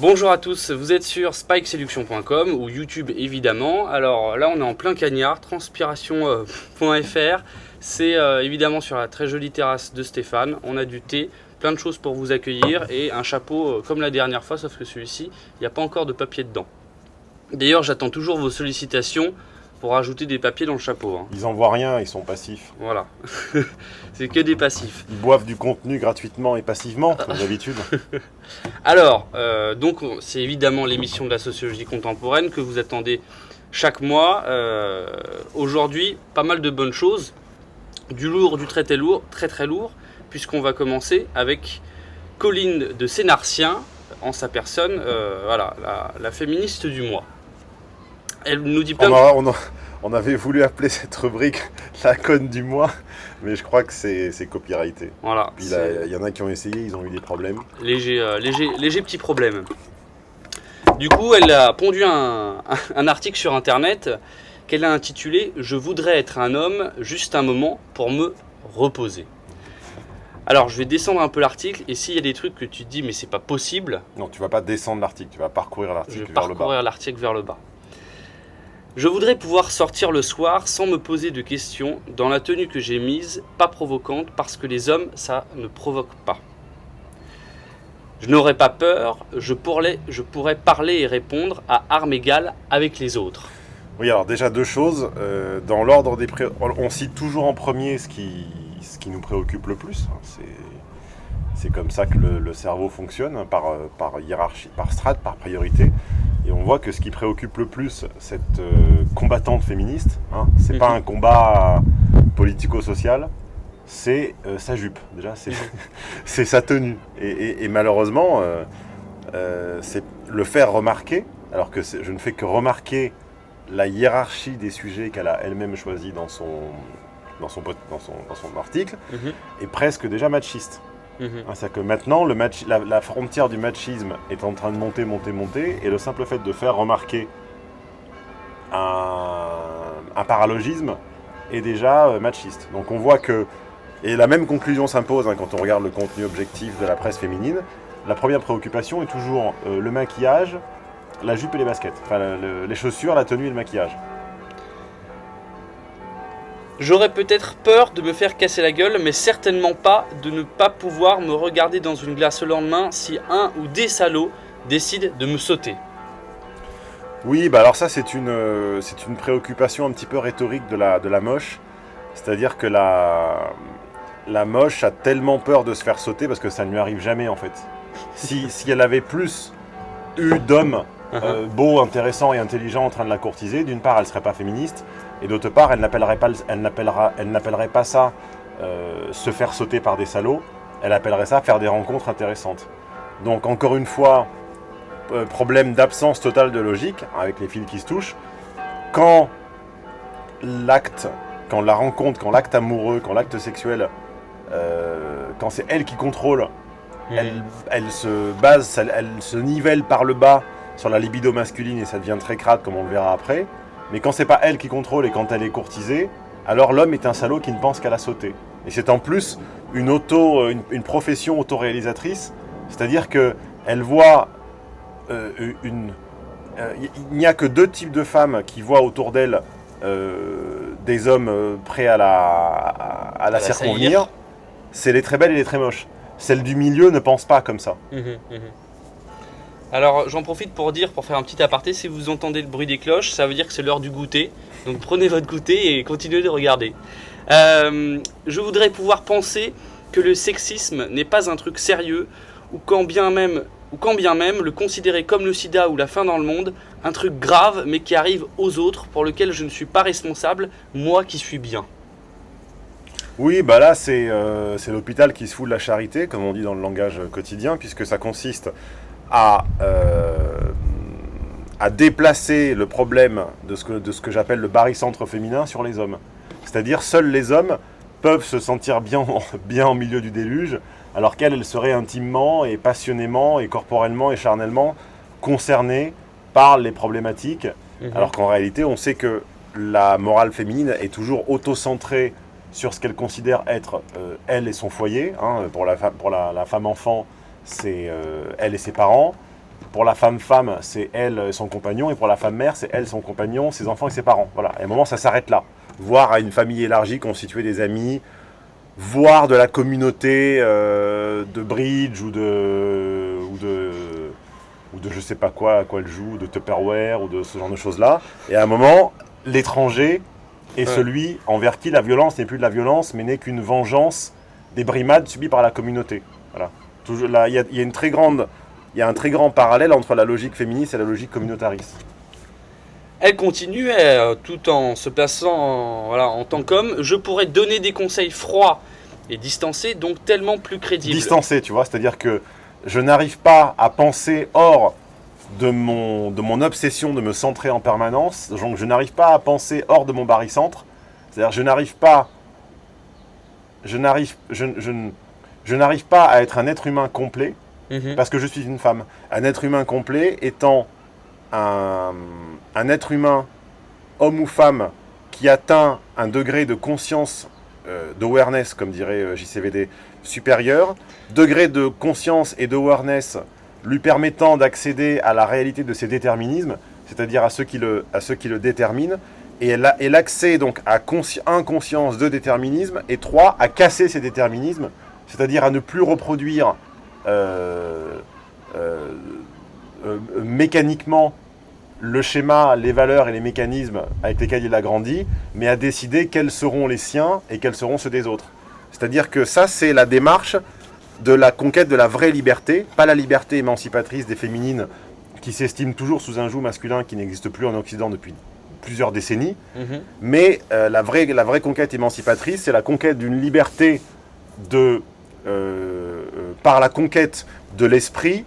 Bonjour à tous, vous êtes sur spikeseduction.com ou YouTube évidemment. Alors là on est en plein cagnard, transpiration.fr. C'est évidemment sur la très jolie terrasse de Stéphane. On a du thé, plein de choses pour vous accueillir et un chapeau comme la dernière fois, sauf que celui-ci, il n'y a pas encore de papier dedans. D'ailleurs j'attends toujours vos sollicitations pour rajouter des papiers dans le chapeau. Ils en voient rien, ils sont passifs. Voilà, c'est que des passifs. Ils boivent du contenu gratuitement et passivement, comme d'habitude. Alors, donc c'est évidemment l'émission de la sociologie contemporaine que vous attendez chaque mois. Aujourd'hui, pas mal de bonnes choses, du lourd, du très très lourd, puisqu'on va commencer avec Colline de Sénartien, en sa personne, voilà, la féministe du mois. Elle nous dit plein On avait voulu appeler cette rubrique la conne du mois, mais je crois que c'est copyrighté. Voilà. Puis il y en a qui ont essayé, ils ont eu des problèmes. Léger petit problème. Du coup, elle a pondu un article sur Internet qu'elle a intitulé « Je voudrais être un homme, juste un moment pour me reposer ». Alors, je vais descendre un peu l'article, et s'il y a des trucs que tu te dis « mais c'est pas possible », non, tu vas pas descendre l'article, tu vas parcourir l'article vers le bas. Je vais parcourir l'article vers le bas. Je voudrais pouvoir sortir le soir sans me poser de questions, dans la tenue que j'ai mise, pas provocante, parce que les hommes, ça ne provoque pas. Je n'aurais pas peur, je pourrais parler et répondre à armes égales avec les autres. Oui, alors déjà deux choses. Dans l'ordre des on cite toujours en premier ce qui nous préoccupe le plus. C'est comme ça que le cerveau fonctionne, par hiérarchie, par strate, par priorité. Et on voit que ce qui préoccupe le plus cette combattante féministe, c'est pas un combat politico-social, c'est sa jupe. Déjà, c'est sa tenue. Et malheureusement, c'est le faire remarquer, alors que je ne fais que remarquer la hiérarchie des sujets qu'elle a elle-même choisi dans son article, est presque déjà machiste. C'est-à-dire que maintenant, la frontière du machisme est en train de monter, et le simple fait de faire remarquer un paralogisme est déjà machiste. Donc on voit que, et la même conclusion s'impose quand on regarde le contenu objectif de la presse féminine, la première préoccupation est toujours le maquillage, la jupe et les baskets, enfin les chaussures, la tenue et le maquillage. J'aurais peut-être peur de me faire casser la gueule, mais certainement pas de ne pas pouvoir me regarder dans une glace le lendemain si un ou des salauds décident de me sauter. Oui, bah alors ça c'est une préoccupation un petit peu rhétorique de la moche. C'est-à-dire que la moche a tellement peur de se faire sauter parce que ça ne lui arrive jamais en fait. Si elle avait plus eu d'hommes beaux, intéressants et intelligents en train de la courtiser, d'une part elle ne serait pas féministe, et d'autre part elle n'appellerait pas ça se faire sauter par des salauds, elle appellerait ça faire des rencontres intéressantes. Donc encore une fois, problème d'absence totale de logique, avec les fils qui se touchent, quand l'acte amoureux, quand l'acte sexuel, quand c'est elle qui contrôle, elle se nivelle par le bas sur la libido masculine et ça devient très crade comme on le verra après. Mais quand c'est pas elle qui contrôle et quand elle est courtisée, alors l'homme est un salaud qui ne pense qu'à la sauter. Et c'est en plus une profession autoréalisatrice, c'est-à-dire qu'elle voit il n'y a que deux types de femmes qui voient autour d'elle des hommes prêts à la circonvenir. C'est les très belles et les très moches. Celle du milieu ne pense pas comme ça. Alors j'en profite pour faire un petit aparté, si vous entendez le bruit des cloches, ça veut dire que c'est l'heure du goûter. Donc prenez votre goûter et continuez de regarder. Je voudrais pouvoir penser que le sexisme n'est pas un truc sérieux, ou quand bien même le considérer comme le sida ou la faim dans le monde, un truc grave mais qui arrive aux autres, pour lequel je ne suis pas responsable, moi qui suis bien. Oui, bah là c'est l'hôpital qui se fout de la charité, comme on dit dans le langage quotidien, puisque ça consiste à déplacer le problème de ce que j'appelle le barycentre féminin sur les hommes. C'est-à-dire seuls les hommes peuvent se sentir bien en milieu du déluge, alors qu'elle serait intimement et passionnément et corporellement et charnellement concernée par les problématiques, alors qu'en réalité on sait que la morale féminine est toujours auto-centrée sur ce qu'elle considère être elle et son foyer. Pour la femme enfant, c'est elle et ses parents. Pour la femme, c'est elle et son compagnon, et pour la femme-mère, c'est elle, son compagnon, ses enfants et ses parents. Voilà. Et à un moment, ça s'arrête là. Voire à une famille élargie constituée des amis, voire de la communauté de bridge ou de je sais pas quoi, à quoi elle joue, de Tupperware ou de ce genre de choses-là. Et à un moment, l'étranger est celui envers qui la violence n'est plus de la violence, mais n'est qu'une vengeance des brimades subies par la communauté. Voilà. Toujours là, il y a un très grand parallèle entre la logique féministe et la logique communautariste. Elle continue, tout en se plaçant en tant qu'homme. Je pourrais donner des conseils froids et distancés, donc tellement plus crédibles. Distancé, tu vois, c'est-à-dire que je n'arrive pas à penser hors de mon obsession de me centrer en permanence. Donc je n'arrive pas à penser hors de mon barycentre. C'est-à-dire je n'arrive pas à être un être humain complet parce que je suis une femme. Un être humain complet étant un être humain, homme ou femme, qui atteint un degré de conscience, d'awareness, comme dirait JCVD, supérieur, degré de conscience et d'awareness lui permettant d'accéder à la réalité de ses déterminismes, c'est-à-dire à ceux qui le déterminent, et l'accès donc à 1, conscience, 2, déterminisme, et 3, à casser ces déterminismes, c'est-à-dire à ne plus reproduire mécaniquement le schéma, les valeurs et les mécanismes avec lesquels il a grandi, mais à décider quels seront les siens et quels seront ceux des autres. C'est-à-dire que ça, c'est la démarche de la conquête de la vraie liberté, pas la liberté émancipatrice des féminines qui s'estiment toujours sous un joug masculin qui n'existe plus en Occident depuis plusieurs décennies, mais la vraie conquête émancipatrice, c'est la conquête d'une liberté par la conquête de l'esprit,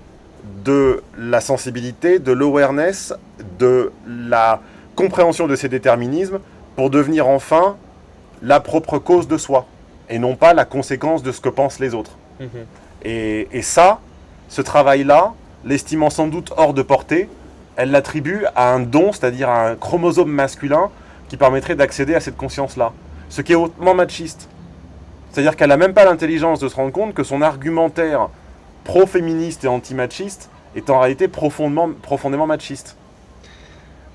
de la sensibilité, de l'awareness, de la compréhension de ces déterminismes pour devenir enfin la propre cause de soi et non pas la conséquence de ce que pensent les autres. Et ça, ce travail-là, l'estimant sans doute hors de portée, elle l'attribue à un don, c'est-à-dire à un chromosome masculin qui permettrait d'accéder à cette conscience-là. Ce qui est hautement machiste. C'est-à-dire qu'elle n'a même pas l'intelligence de se rendre compte que son argumentaire pro-féministe et anti-machiste est en réalité profondément machiste.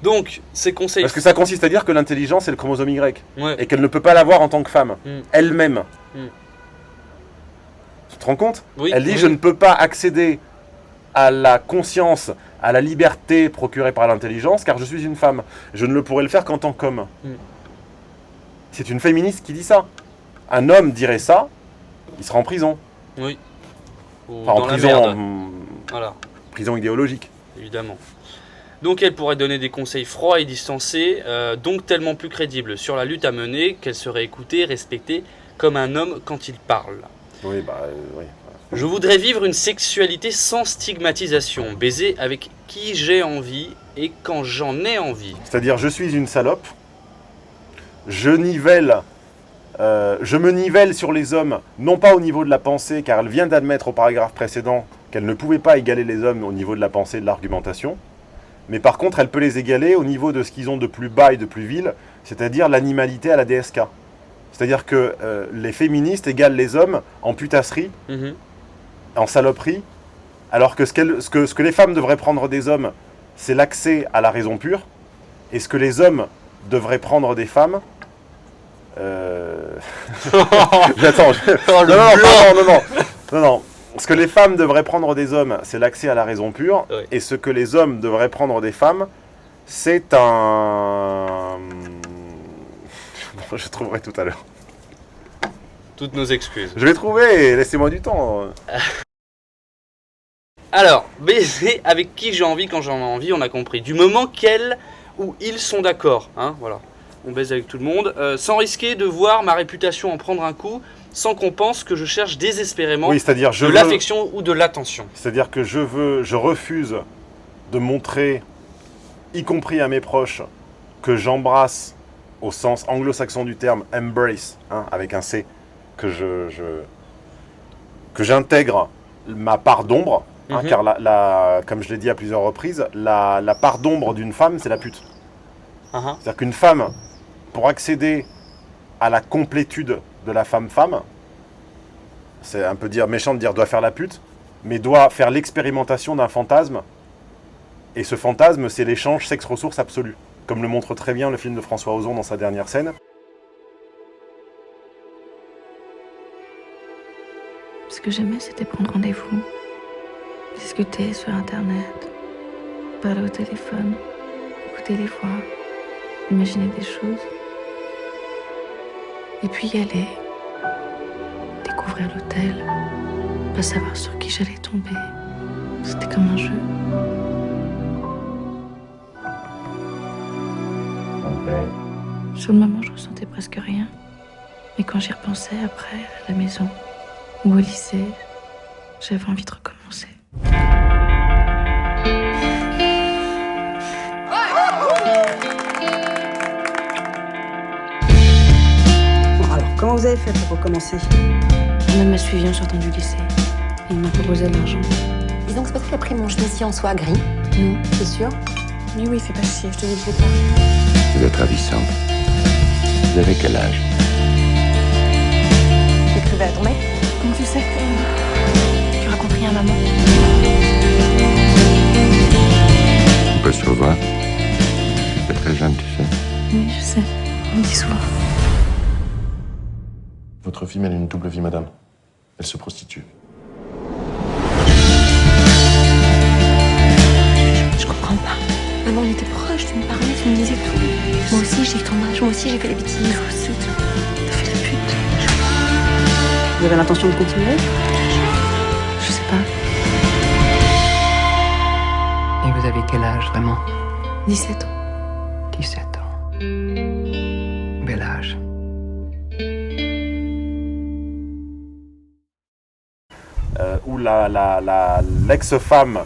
Donc, ces conseils... Parce que ça consiste à dire que l'intelligence est le chromosome Y, ouais. et qu'elle ne peut pas l'avoir en tant que femme, elle-même. Tu te rends compte ? Oui, elle dit oui. Je ne peux pas accéder à la conscience, à la liberté procurée par l'intelligence, car je suis une femme. Je ne le pourrais le faire qu'en tant qu'homme. C'est une féministe qui dit ça. Un homme dirait ça, il sera en prison. Oui. Enfin, en prison, voilà. Prison idéologique. Évidemment. Donc elle pourrait donner des conseils froids et distancés, donc tellement plus crédibles sur la lutte à mener qu'elle serait écoutée, respectée comme un homme quand il parle. Oui, oui. Je voudrais vivre une sexualité sans stigmatisation, baiser avec qui j'ai envie et quand j'en ai envie. C'est-à-dire, je suis une salope, je me nivelle sur les hommes, non pas au niveau de la pensée, car elle vient d'admettre au paragraphe précédent qu'elle ne pouvait pas égaler les hommes au niveau de la pensée et de l'argumentation, mais par contre, elle peut les égaler au niveau de ce qu'ils ont de plus bas et de plus vil, c'est-à-dire l'animalité à la DSK. C'est-à-dire que les féministes égalent les hommes en putasserie, en saloperie, alors que ce que les femmes devraient prendre des hommes, c'est l'accès à la raison pure, et ce que les hommes devraient prendre des femmes... J'attends. Non. Ce que les femmes devraient prendre des hommes, c'est l'accès à la raison pure, et ce que les hommes devraient prendre des femmes, c'est un... Je trouverai tout à l'heure. Toutes nos excuses. Je vais trouver, laissez-moi du temps. Alors, baiser avec qui j'ai envie quand j'en ai envie, on a compris. Du moment qu'elle ou ils sont d'accord, hein, voilà. On baise avec tout le monde, sans risquer de voir ma réputation en prendre un coup, sans qu'on pense que je cherche désespérément l'affection ou de l'attention. C'est-à-dire que je refuse de montrer, y compris à mes proches, que j'embrasse, au sens anglo-saxon du terme, embrace, hein, avec un C, que j'intègre ma part d'ombre, hein, car comme je l'ai dit à plusieurs reprises, la part d'ombre d'une femme, c'est la pute. C'est-à-dire qu'une femme, pour accéder à la complétude de la femme-femme, c'est un peu méchant de dire doit faire la pute, mais doit faire l'expérimentation d'un fantasme Et ce fantasme, c'est l'échange sexe-ressources absolu, comme le montre très bien le film de François Ozon dans sa dernière scène. Ce que j'aimais, c'était prendre rendez-vous, discuter sur Internet, parler au téléphone, écouter les voix, imaginer des choses. Et puis y aller, découvrir l'hôtel, pas savoir sur qui j'allais tomber. C'était comme un jeu. Sur le moment, je ressentais presque rien. Mais quand j'y repensais après, à la maison ou au lycée, j'avais envie de recommencer. Bon, alors, comment vous avez fait pour recommencer? Un homme m'a suivi en sortant du lycée. Et il m'a proposé de l'argent. Dis donc, c'est pas toi qui as pris mon chemisier en soie gris? Non. T'es sûr? Oui, fais pas chier, je te dis que je l'ai pas. Vous êtes ravissante. Vous avez quel âge? T'écrivais à ton mec? Comment tu sais que... Tu racontes rien à maman? On peut se revoir. Vous êtes très jeune, tu sais. Oui, je sais. On me dit souvent. Votre fille mène une double vie, madame. Elle se prostitue. Je comprends pas. Maman, on était proches, tu me parlais, tu me disais tout. Moi aussi, j'ai eu ton âge, moi aussi, j'ai fait des bêtises. Toi aussi, t'as fait la pute. Vous avez l'intention de continuer? Je sais pas. Et vous avez quel âge vraiment? 17 ans. 17 ans. Bel âge. Où l'ex-femme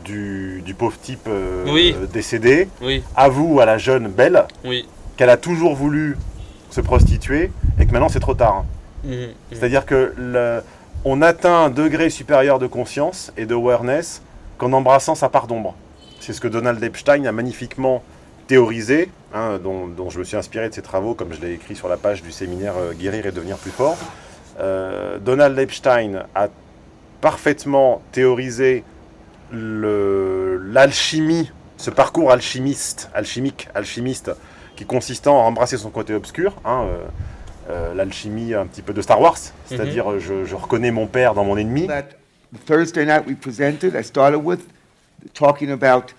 du pauvre type Oui. décédé Oui, avoue à la jeune Belle oui. qu'elle a toujours voulu se prostituer et que maintenant c'est trop tard. Mhm. C'est-à-dire que on atteint un degré supérieur de conscience et de awareness qu'en embrassant sa part d'ombre. C'est ce que Donald Epstein a magnifiquement théorisé, hein, dont je me suis inspiré de ses travaux, comme je l'ai écrit sur la page du séminaire Guérir et devenir plus fort. Donald Epstein a parfaitement théorisé l'alchimie, ce parcours alchimiste, qui consistant à embrasser son côté obscur, hein, l'alchimie un petit peu de Star Wars, c'est-à-dire je reconnais mon père dans mon ennemi. That Thursday night we presented, I started with talking about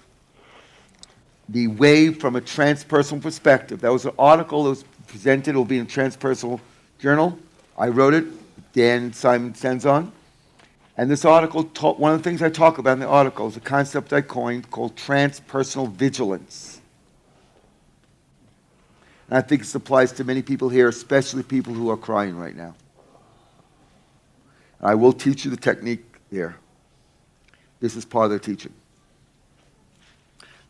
the way from a transpersonal perspective. That was an article that was presented. It will be in a transpersonal journal. I wrote it, Dan Simon Senzon. And this article, one of the things I talk about in the article is a concept I coined called transpersonal vigilance. And I think this applies to many people here, especially people who are crying right now. I will teach you the technique there. This is part of their teaching.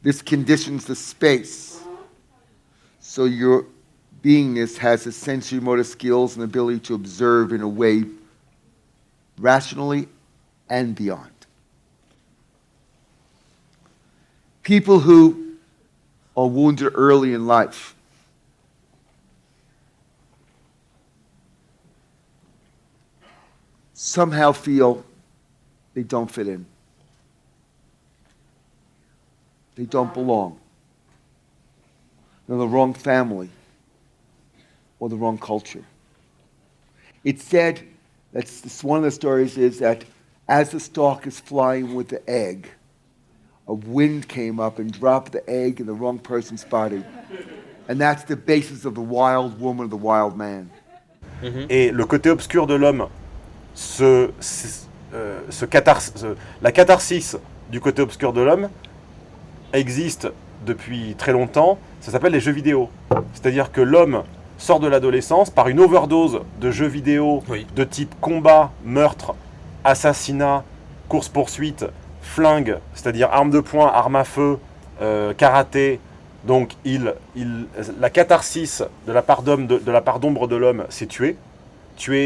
This conditions the space so your beingness has the sensory motor skills and ability to observe in a way rationally and beyond. People who are wounded early in life somehow feel they don't fit in. They don't belong. They're in the wrong family or the wrong culture. It's said, one of the stories is that as the stork is flying with the egg, a wind came up and dropped the egg in the wrong person's body. And that's the basis of the wild woman or the wild man. Et le côté obscur de l'homme, la catharsis du côté obscur de l'homme existe depuis très longtemps. Ça s'appelle les jeux vidéo. C'est-à-dire que l'homme sort de l'adolescence par une overdose de jeux vidéo de type combat, meurtre, assassinat, course-poursuite, flingue, c'est-à-dire arme de poing, arme à feu, karaté. Donc la catharsis de la part d'ombre de l'homme, c'est tuer,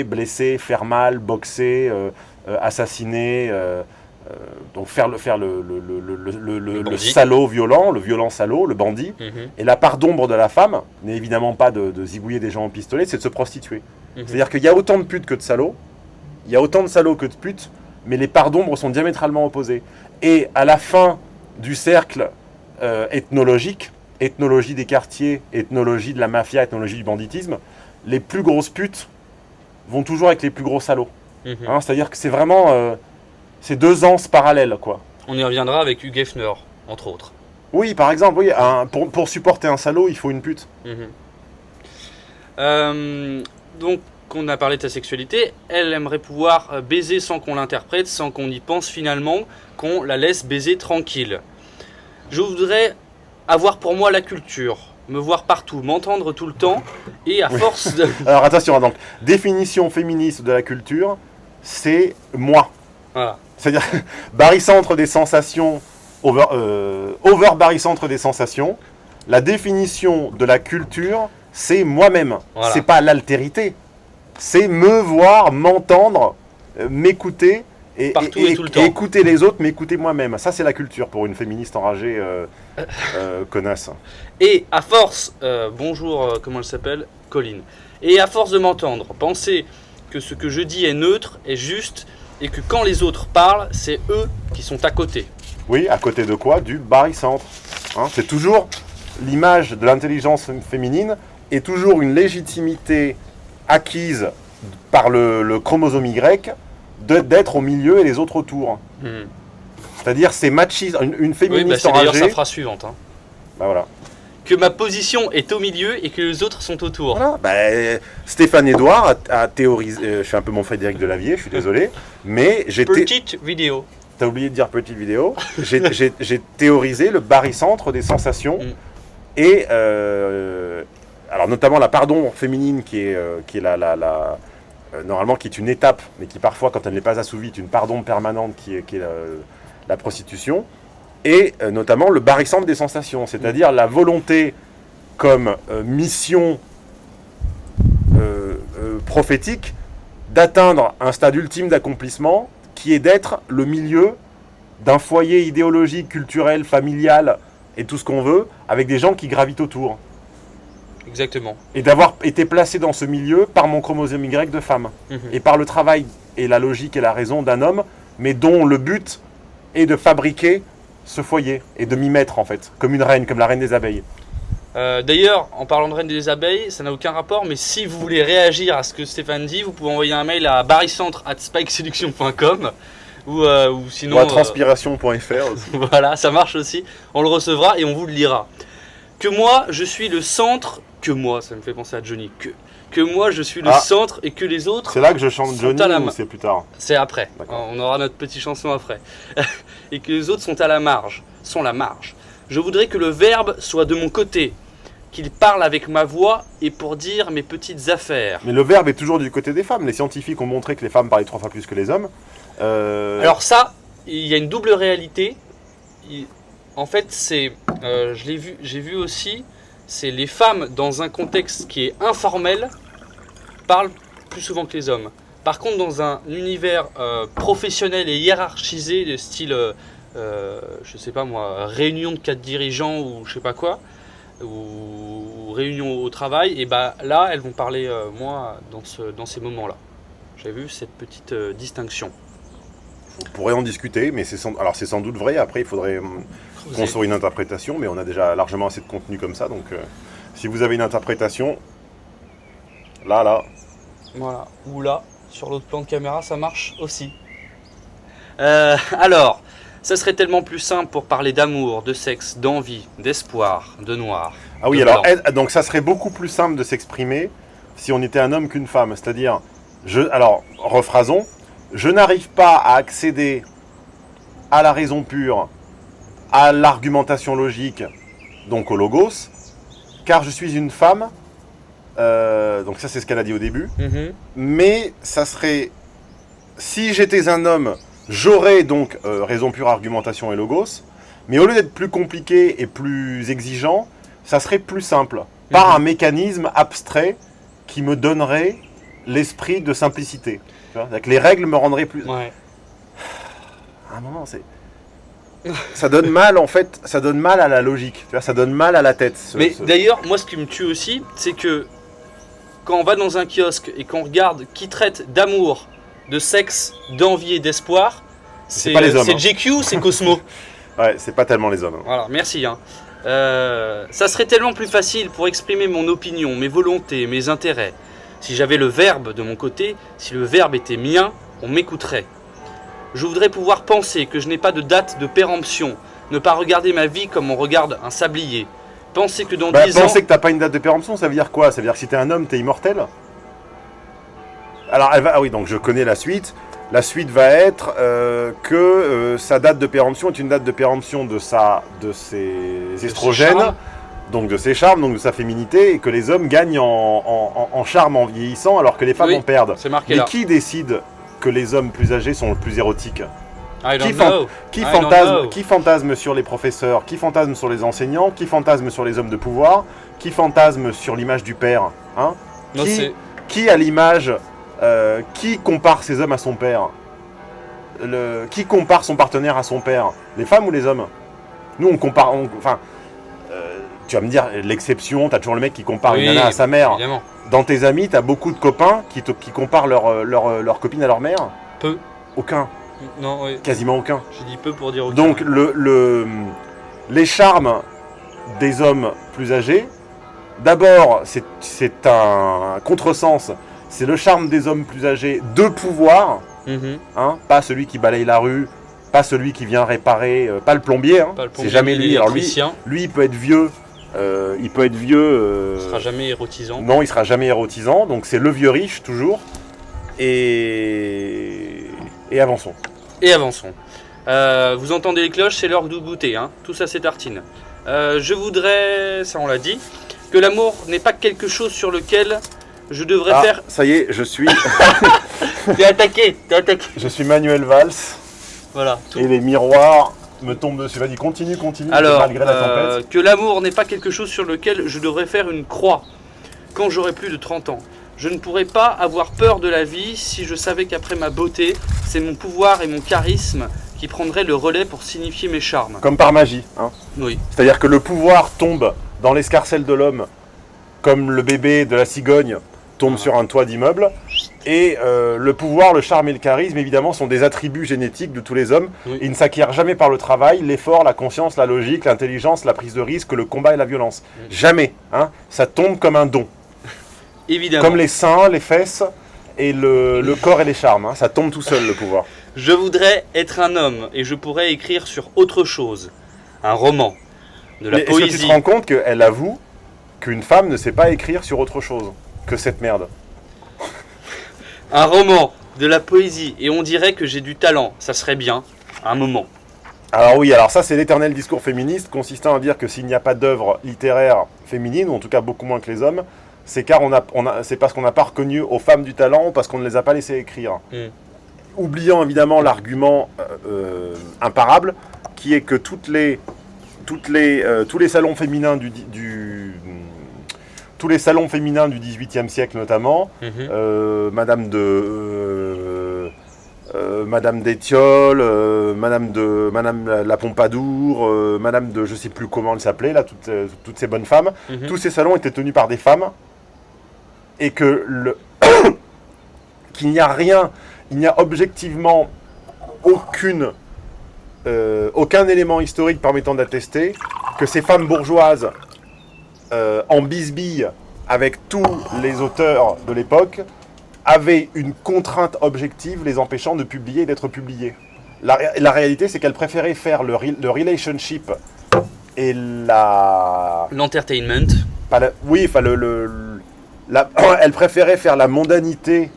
blesser, faire mal, boxer, assassiner, donc faire le salaud violent, le violent salaud, le bandit. Et la part d'ombre de la femme n'est évidemment pas de zigouiller des gens au pistolet, c'est de se prostituer. C'est-à-dire qu'il y a autant de putes que de salauds, il y a autant de salauds que de putes, mais les parts d'ombre sont diamétralement opposées. Et à la fin du cercle ethnologique, ethnologie des quartiers, ethnologie de la mafia, ethnologie du banditisme, les plus grosses putes vont toujours avec les plus gros salauds. Hein, c'est-à-dire que c'est vraiment... c'est deux anses parallèles, quoi. On y reviendra avec Hugh Hefner, entre autres. Oui, par exemple, oui, pour supporter un salaud, il faut une pute. Donc, on a parlé de sa sexualité. Elle aimerait pouvoir baiser sans qu'on l'interprète, sans qu'on y pense finalement, qu'on la laisse baiser tranquille. Je voudrais avoir pour moi la culture, me voir partout, m'entendre tout le temps, et à force de... Alors attention, donc, définition féministe de la culture, c'est moi. Voilà. C'est-à-dire barycentre des sensations, over-barycentre des sensations. La définition de la culture, c'est moi-même. Voilà. C'est pas l'altérité. C'est me voir, m'entendre, m'écouter et tout le temps. écouter les autres, m'écouter moi-même. Ça, c'est la culture pour une féministe enragée connasse. Et à force, bonjour, comment elle s'appelle ? Colline. Et à force de m'entendre, penser que ce que je dis est neutre, est juste, et que quand les autres parlent, c'est eux qui sont à côté. Oui, à côté de quoi ? Du barycentre. Hein, c'est toujours l'image de l'intelligence féminine et toujours une légitimité acquise par le chromosome Y d'être au milieu et les autres autour. C'est-à-dire c'est machiste, une féministe c'est d'ailleurs enragée. sa phrase suivante. Hein. Bah voilà. Que ma position est au milieu et que les autres sont autour. Voilà. Bah, Stéphane Edouard a théorisé. Je fais un peu mon Frédéric Delavier, je suis désolé, mais Petite vidéo. T'as oublié de dire petite vidéo. J'ai théorisé le barycentre des sensations et alors notamment la pardon féminine qui est normalement qui est une étape, mais qui parfois quand elle n'est pas assouvie est une pardon permanente qui est la prostitution, et notamment le barycentre des sensations, c'est-à-dire la volonté comme mission prophétique d'atteindre un stade ultime d'accomplissement qui est d'être le milieu d'un foyer idéologique, culturel, familial et tout ce qu'on veut, avec des gens qui gravitent autour. Exactement. Et d'avoir été placé dans ce milieu par mon chromosome Y de femme. Et par le travail et la logique et la raison d'un homme, mais dont le but est de fabriquer ce foyer et de m'y mettre en fait, comme une reine, comme la reine des abeilles. D'ailleurs, en parlant de reine des abeilles, ça n'a aucun rapport, mais si vous voulez réagir à ce que Stéphane dit, vous pouvez envoyer un mail à barycentre@spikeseduction.com ou sinon... Ou à transpiration.fr aussi. Voilà, ça marche aussi. On le recevra et on vous le lira. Que moi, je suis le centre... Que moi, ça me fait penser à Johnny. Que moi, je suis le centre et que les autres... C'est là que je chante Johnny ou c'est plus tard ? C'est après. D'accord. On aura notre petite chanson après. Et que les autres sont à la marge. Sont la marge. Je voudrais que le verbe soit de mon côté. Qu'il parle avec ma voix et pour dire mes petites affaires. Mais le verbe est toujours du côté des femmes. Les scientifiques ont montré que les femmes parlaient 3 fois plus que les hommes. Alors ça, il y a une double réalité. En fait, c'est, j'ai vu aussi, c'est les femmes dans un contexte qui est informel parlent plus souvent que les hommes. Par contre, dans un univers professionnel et hiérarchisé, de style, je sais pas moi, réunion de 4 dirigeants ou je sais pas quoi, ou réunion au travail, et bah là, elles vont parler moins dans ces moments-là. J'ai vu cette petite distinction. On pourrait en discuter, mais c'est sans doute vrai. Après, il faudrait construire une interprétation, mais on a déjà largement assez de contenu comme ça. Donc, si vous avez une interprétation, là. Voilà, ou là, sur l'autre plan de caméra, ça marche aussi. Alors, ça serait tellement plus simple pour parler d'amour, de sexe, d'envie, d'espoir, de noir. Ah oui, alors, donc ça serait beaucoup plus simple de s'exprimer si on était un homme qu'une femme. C'est-à-dire, alors, rephrasons. Je n'arrive pas à accéder à la raison pure, à l'argumentation logique, donc au logos, car je suis une femme. Donc ça, c'est ce qu'elle a dit au début. Mais ça serait... Si j'étais un homme, j'aurais donc raison pure, argumentation et logos. Mais au lieu d'être plus compliqué et plus exigeant, ça serait plus simple. Par un mécanisme abstrait qui me donnerait l'esprit de simplicité. Que les règles me rendraient plus... Ouais. À un moment, ça donne mal, en fait, ça donne mal à la logique, tu vois, ça donne mal à la tête. D'ailleurs, moi, ce qui me tue aussi, c'est que quand on va dans un kiosque et qu'on regarde qui traite d'amour, de sexe, d'envie et d'espoir, c'est pas les hommes, c'est JQ ou c'est Cosmo. Ouais, c'est pas tellement les hommes. Voilà, merci. Hein. Ça serait tellement plus facile pour exprimer mon opinion, mes volontés, mes intérêts. Si j'avais le verbe de mon côté, si le verbe était mien, on m'écouterait. Je voudrais pouvoir penser que je n'ai pas de date de péremption, ne pas regarder ma vie comme on regarde un sablier. Penser que dans 10 ans... Penser que t'as pas une date de péremption, ça veut dire quoi? Ça veut dire que si t'es un homme, t'es immortel? Alors, ah oui, donc je connais la suite. La suite va être que sa date de péremption est une date de péremption de ses estrogènes, donc de ses charmes, donc de sa féminité, et que les hommes gagnent en charme en vieillissant, alors que les femmes en perdent. C'est marqué Mais là. qui décide que les hommes plus âgés sont plus érotiques? Qui fantasme sur les professeurs? Qui fantasme sur les enseignants? Qui fantasme sur les hommes de pouvoir? Qui fantasme sur l'image du père, hein? Qui a l'image... qui compare ses hommes à son père? Qui compare son partenaire à son père? Les femmes ou les hommes? Nous, on compare... tu vas me dire, l'exception, t'as toujours le mec qui compare une nana à sa mère. Évidemment. Dans tes amis, t'as beaucoup de copains qui comparent leur copine à leur mère? Peu. Aucun. Non, oui. Quasiment aucun. J'ai dit peu pour dire aucun. Donc, les charmes des hommes plus âgés, d'abord, c'est un contresens. C'est le charme des hommes plus âgés de pouvoir, hein, pas celui qui balaye la rue, pas celui qui vient réparer, pas le plombier, hein, c'est jamais lui. Alors lui, il peut être vieux, il sera jamais érotisant. Non, il sera jamais érotisant, donc c'est le vieux riche toujours. Et avançons. Vous entendez les cloches, c'est l'heure de goûter, hein. Tout ça c'est tartine. Je voudrais, ça on l'a dit, que l'amour n'est pas quelque chose sur lequel je devrais faire... Ça y est, je suis... T'es attaqué. Je suis Manuel Valls. Voilà. Et les miroirs me tombent dessus. Vas-y, continue. Alors, malgré la tempête. Que l'amour n'est pas quelque chose sur lequel je devrais faire une croix quand j'aurai plus de 30 ans. Je ne pourrais pas avoir peur de la vie si je savais qu'après ma beauté, c'est mon pouvoir et mon charisme qui prendraient le relais pour signifier mes charmes. Comme par magie, hein. Oui. C'est-à-dire que le pouvoir tombe dans l'escarcelle de l'homme, comme le bébé de la cigogne tombe sur un toit d'immeuble. Et le pouvoir, le charme et le charisme, évidemment, sont des attributs génétiques de tous les hommes. Oui. Ils ne s'acquièrent jamais par le travail, l'effort, la conscience, la logique, l'intelligence, la prise de risque, le combat et la violence. Jamais, hein. Ça tombe comme un don. Évidemment. Comme les seins, les fesses et le corps et les charmes, hein. Ça tombe tout seul, le pouvoir. Je voudrais être un homme et je pourrais écrire sur autre chose. Un roman, de la poésie. Est-ce que tu te rends compte qu'elle avoue qu'une femme ne sait pas écrire sur autre chose que cette merde? Un roman, de la poésie, et on dirait que j'ai du talent, ça serait bien, un moment. Alors oui, alors ça c'est l'éternel discours féministe consistant à dire que s'il n'y a pas d'œuvre littéraire féminine, ou en tout cas beaucoup moins que les hommes, c'est c'est parce qu'on n'a pas reconnu aux femmes du talent ou parce qu'on ne les a pas laissées écrire. Oubliant évidemment l'argument imparable, qui est que tous les salons féminins tous les salons féminins du XVIIIe siècle notamment, Madame d'Étiole, Madame la Pompadour, Madame de je sais plus comment elle s'appelait là, toutes ces bonnes femmes, tous ces salons étaient tenus par des femmes, et que qu'il n'y a rien, il n'y a objectivement aucun élément historique permettant d'attester que ces femmes bourgeoises en bisbille avec tous les auteurs de l'époque avaient une contrainte objective les empêchant de publier et d'être publiées. La réalité, c'est qu'elles préféraient faire le relationship et l'entertainment. Elles préféraient faire la mondanité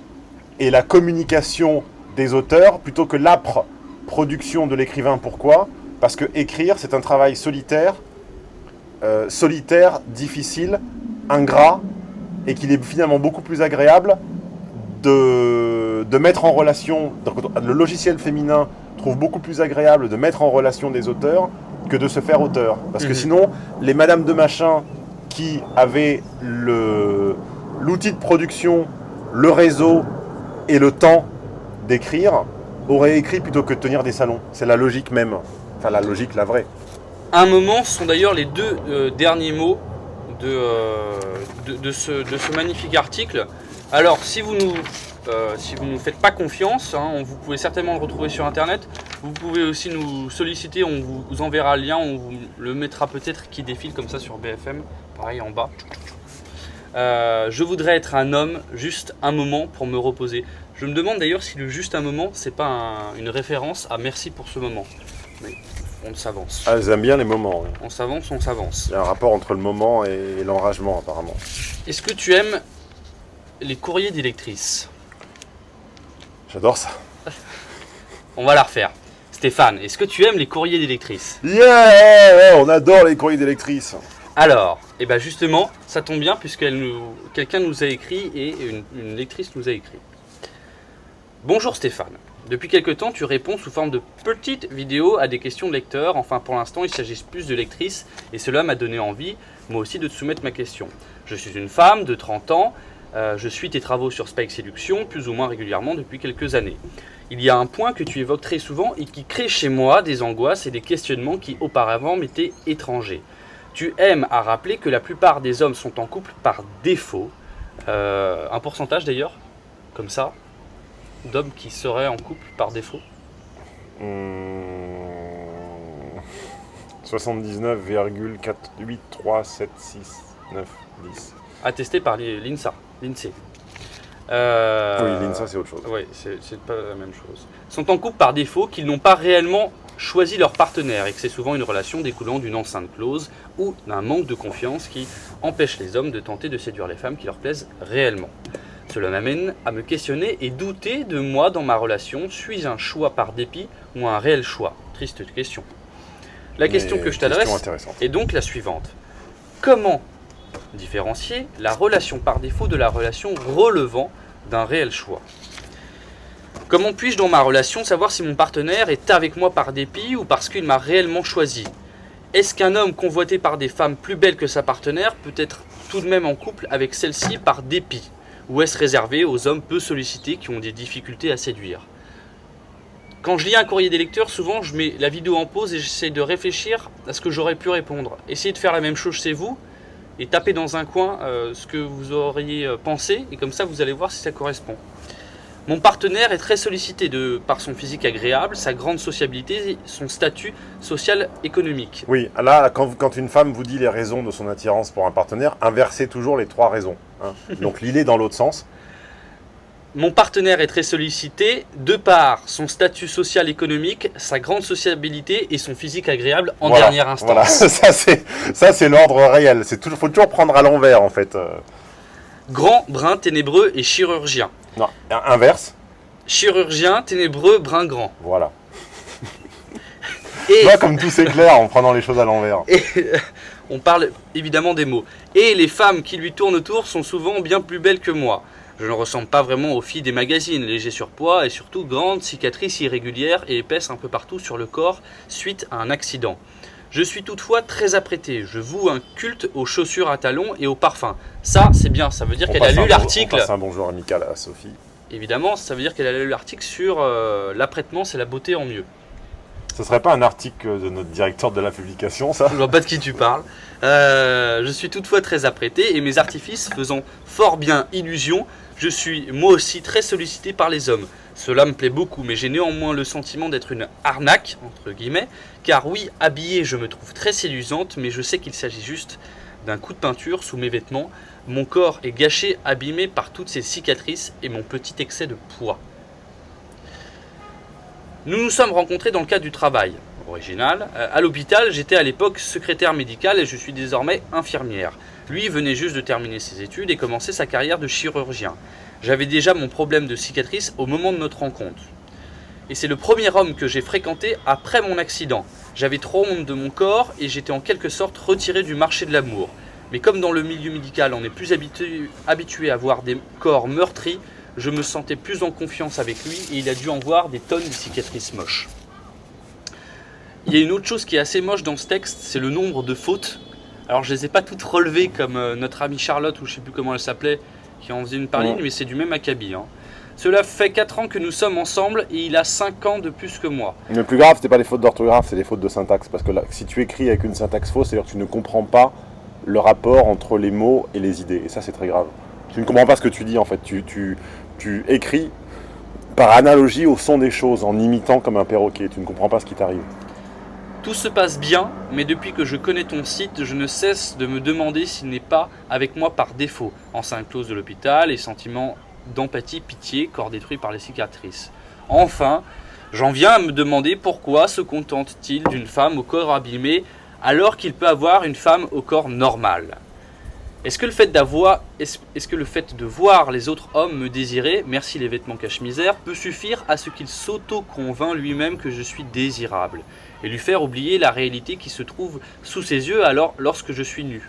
et la communication des auteurs plutôt que l'âpre production de l'écrivain. Pourquoi? Parce que écrire, c'est un travail solitaire, difficile, ingrat, et qu'il est finalement beaucoup plus agréable de mettre en relation, le logiciel féminin trouve beaucoup plus agréable de mettre en relation des auteurs que de se faire auteur. Parce que sinon, les Madame de Machin qui avaient l'outil de production, le réseau et le temps d'écrire, auraient écrit plutôt que de tenir des salons. C'est la logique même. Enfin, la logique, la vraie. Un moment sont d'ailleurs les deux derniers mots de ce magnifique article. Alors, si vous nous si vous ne nous faites pas confiance, hein, vous pouvez certainement le retrouver sur internet. Vous pouvez aussi nous solliciter, on vous enverra le lien, on vous le mettra peut-être qui défile comme ça sur BFM, pareil en bas. Je voudrais être un homme, juste un moment pour me reposer. Je me demande d'ailleurs si le juste un moment, c'est pas une référence à merci pour ce moment. Mais on s'avance. Ah, ils aiment bien les moments. Oui. On s'avance, on s'avance. Il y a un rapport entre le moment et l'enragement apparemment. Est-ce que tu aimes les courriers d'électrices? J'adore ça. On va la refaire. Stéphane, est-ce que tu aimes les courriers d'électrices? Yeah, on adore les courriers d'électrices. Alors, et ben justement, ça tombe bien puisque quelqu'un nous a écrit et une lectrice nous a écrit. Bonjour Stéphane. Depuis quelque temps, tu réponds sous forme de petites vidéos à des questions de lecteurs. Enfin, pour l'instant, il s'agit plus de lectrices et cela m'a donné envie, moi aussi, de te soumettre ma question. Je suis une femme de 30 ans. Je suis tes travaux sur Spike Séduction plus ou moins régulièrement depuis quelques années. Il y a un point que tu évoques très souvent et qui crée chez moi des angoisses et des questionnements qui auparavant m'étaient étrangers. Tu aimes à rappeler que la plupart des hommes sont en couple par défaut. Un pourcentage d'ailleurs, comme ça, d'hommes qui seraient en couple par défaut. 79,4837690. Attesté par l'INSEE. Oui, l'INSA c'est autre chose. Oui, c'est pas la même chose. Sont en couple par défaut, qu'ils n'ont pas réellement choisi leur partenaire et que c'est souvent une relation découlant d'une enceinte close ou d'un manque de confiance qui empêche les hommes de tenter de séduire les femmes qui leur plaisent réellement. Cela m'amène à me questionner et douter de moi dans ma relation. Suis-je un choix par dépit ou un réel choix? Triste question. La question que je t'adresse est donc la suivante. Comment différencier la relation par défaut de la relation relevant d'un réel choix? Comment puis-je dans ma relation savoir si mon partenaire est avec moi par dépit ou parce qu'il m'a réellement choisi? Est-ce qu'un homme convoité par des femmes plus belles que sa partenaire peut être tout de même en couple avec celle-ci par dépit? Ou est-ce réservé aux hommes peu sollicités qui ont des difficultés à séduire? Quand je lis un courrier des lecteurs, souvent je mets la vidéo en pause et j'essaie de réfléchir à ce que j'aurais pu répondre. Essayez de faire la même chose chez vous et tapez dans un coin ce que vous auriez pensé et comme ça vous allez voir si ça correspond. Mon partenaire est très sollicité par son physique agréable, sa grande sociabilité et son statut social économique. Oui, là, quand une femme vous dit les raisons de son attirance pour un partenaire, inversez toujours les 3 raisons. Hein. Donc l'idée dans l'autre sens. Mon partenaire est très sollicité de par son statut social économique, sa grande sociabilité et son physique agréable en dernière instance. Voilà, ça c'est l'ordre réel. Faut toujours prendre à l'envers en fait. Grand, brun, ténébreux et chirurgien. Non, inverse. Chirurgien, ténébreux, brun, grand. Voilà. Et là, comme tout c'est clair en prenant les choses à l'envers. Et on parle évidemment des mots. Et les femmes qui lui tournent autour sont souvent bien plus belles que moi. Je ne ressemble pas vraiment aux filles des magazines, léger surpoids et surtout grandes cicatrices irrégulières et épaisses un peu partout sur le corps suite à un accident. Je suis toutefois très apprêté. Je voue un culte aux chaussures à talons et aux parfums. Ça, c'est bien. Ça veut dire qu'elle a lu l'article. On passe un bonjour amical à Sophie. Évidemment, ça veut dire qu'elle a lu l'article sur l'apprêtement, c'est la beauté en mieux. Ce serait pas un article de notre directeur de la publication, ça? Je vois pas de qui tu parles. Je suis toutefois très apprêté et mes artifices faisant fort bien illusion, je suis moi aussi très sollicité par les hommes. Cela me plaît beaucoup, mais j'ai néanmoins le sentiment d'être une arnaque, entre guillemets, car oui, habillée, je me trouve très séduisante, mais je sais qu'il s'agit juste d'un coup de peinture sous mes vêtements. Mon corps est gâché, abîmé par toutes ces cicatrices et mon petit excès de poids. Nous nous sommes rencontrés dans le cadre du travail. Original. À l'hôpital, j'étais à l'époque secrétaire médicale et je suis désormais infirmière. Lui venait juste de terminer ses études et commencer sa carrière de chirurgien. J'avais déjà mon problème de cicatrice au moment de notre rencontre. Et c'est le premier homme que j'ai fréquenté après mon accident. J'avais trop honte de mon corps et j'étais en quelque sorte retiré du marché de l'amour. Mais comme dans le milieu médical, on est plus habitué à voir des corps meurtris, je me sentais plus en confiance avec lui et il a dû en voir des tonnes de cicatrices moches. Il y a une autre chose qui est assez moche dans ce texte, c'est le nombre de fautes. Alors je ne les ai pas toutes relevées comme notre amie Charlotte, ou je ne sais plus comment elle s'appelait, qui en faisait une par ligne, mais c'est du même acabit. Hein. Cela fait 4 ans que nous sommes ensemble et il a 5 ans de plus que moi. Le plus grave, c'est pas les fautes d'orthographe, c'est les fautes de syntaxe. Parce que là, si tu écris avec une syntaxe fausse, c'est-à-dire que tu ne comprends pas le rapport entre les mots et les idées. Et ça, c'est très grave. Tu ne comprends pas ce que tu dis en fait. tu écris par analogie au son des choses, en imitant comme un perroquet. Tu ne comprends pas ce qui t'arrive. Tout se passe bien, mais depuis que je connais ton site, je ne cesse de me demander s'il n'est pas avec moi par défaut. Enceinte close de l'hôpital et sentiment d'empathie, pitié, corps détruit par les cicatrices. Enfin, j'en viens à me demander pourquoi se contente-t-il d'une femme au corps abîmé alors qu'il peut avoir une femme au corps normal. Est-ce que le fait de voir les autres hommes me désirer, merci les vêtements cache-misère, peut suffire à ce qu'il s'auto-convainc lui-même que je suis désirable et lui faire oublier la réalité qui se trouve sous ses yeux alors lorsque je suis nu.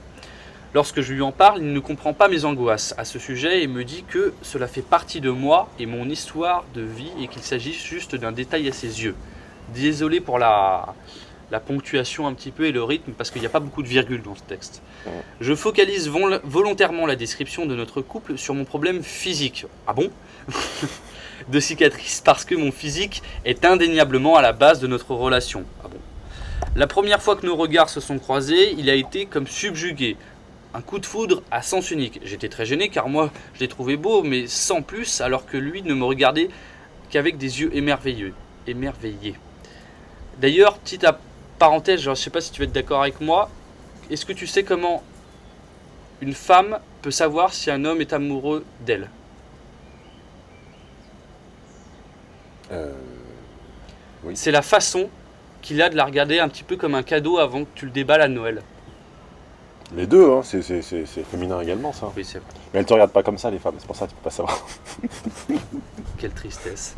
Lorsque je lui en parle, il ne comprend pas mes angoisses à ce sujet et me dit que cela fait partie de moi et mon histoire de vie et qu'il s'agit juste d'un détail à ses yeux. Désolé pour la ponctuation un petit peu et le rythme parce qu'il n'y a pas beaucoup de virgules dans ce texte. Je focalise volontairement la description de notre couple sur mon problème physique. Ah bon? De cicatrices parce que mon physique est indéniablement à la base de notre relation. Ah bon? La première fois que nos regards se sont croisés, il a été comme subjugué. Un coup de foudre à sens unique. J'étais très gêné car moi je l'ai trouvé beau mais sans plus alors que lui ne me regardait qu'avec des yeux émerveillés. D'ailleurs, petite parenthèse, je ne sais pas si tu vas être d'accord avec moi, est-ce que tu sais comment une femme peut savoir si un homme est amoureux d'elle? Oui. C'est la façon qu'il a de la regarder un petit peu comme un cadeau avant que tu le déballes à Noël. Les deux, hein, c'est féminin également, ça. Oui, c'est vrai. Mais elles te regardent pas comme ça, les femmes, c'est pour ça que tu peux pas savoir. Quelle tristesse.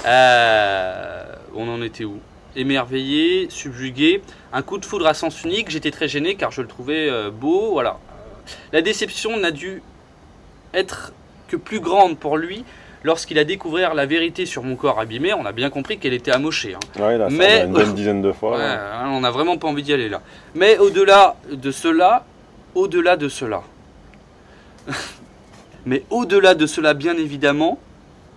On en était où? Émerveillé, subjugué, un coup de foudre à sens unique, j'étais très gêné car je le trouvais beau, voilà. La déception n'a dû être que plus grande pour lui lorsqu'il a découvert la vérité sur mon corps abîmé. On a bien compris qu'elle était amochée. Hein. Ouais, là, mais ça, on a une bonne dizaine de fois. Ouais, hein, on n'a vraiment pas envie d'y aller là. Mais au-delà de cela, mais au-delà de cela, bien évidemment,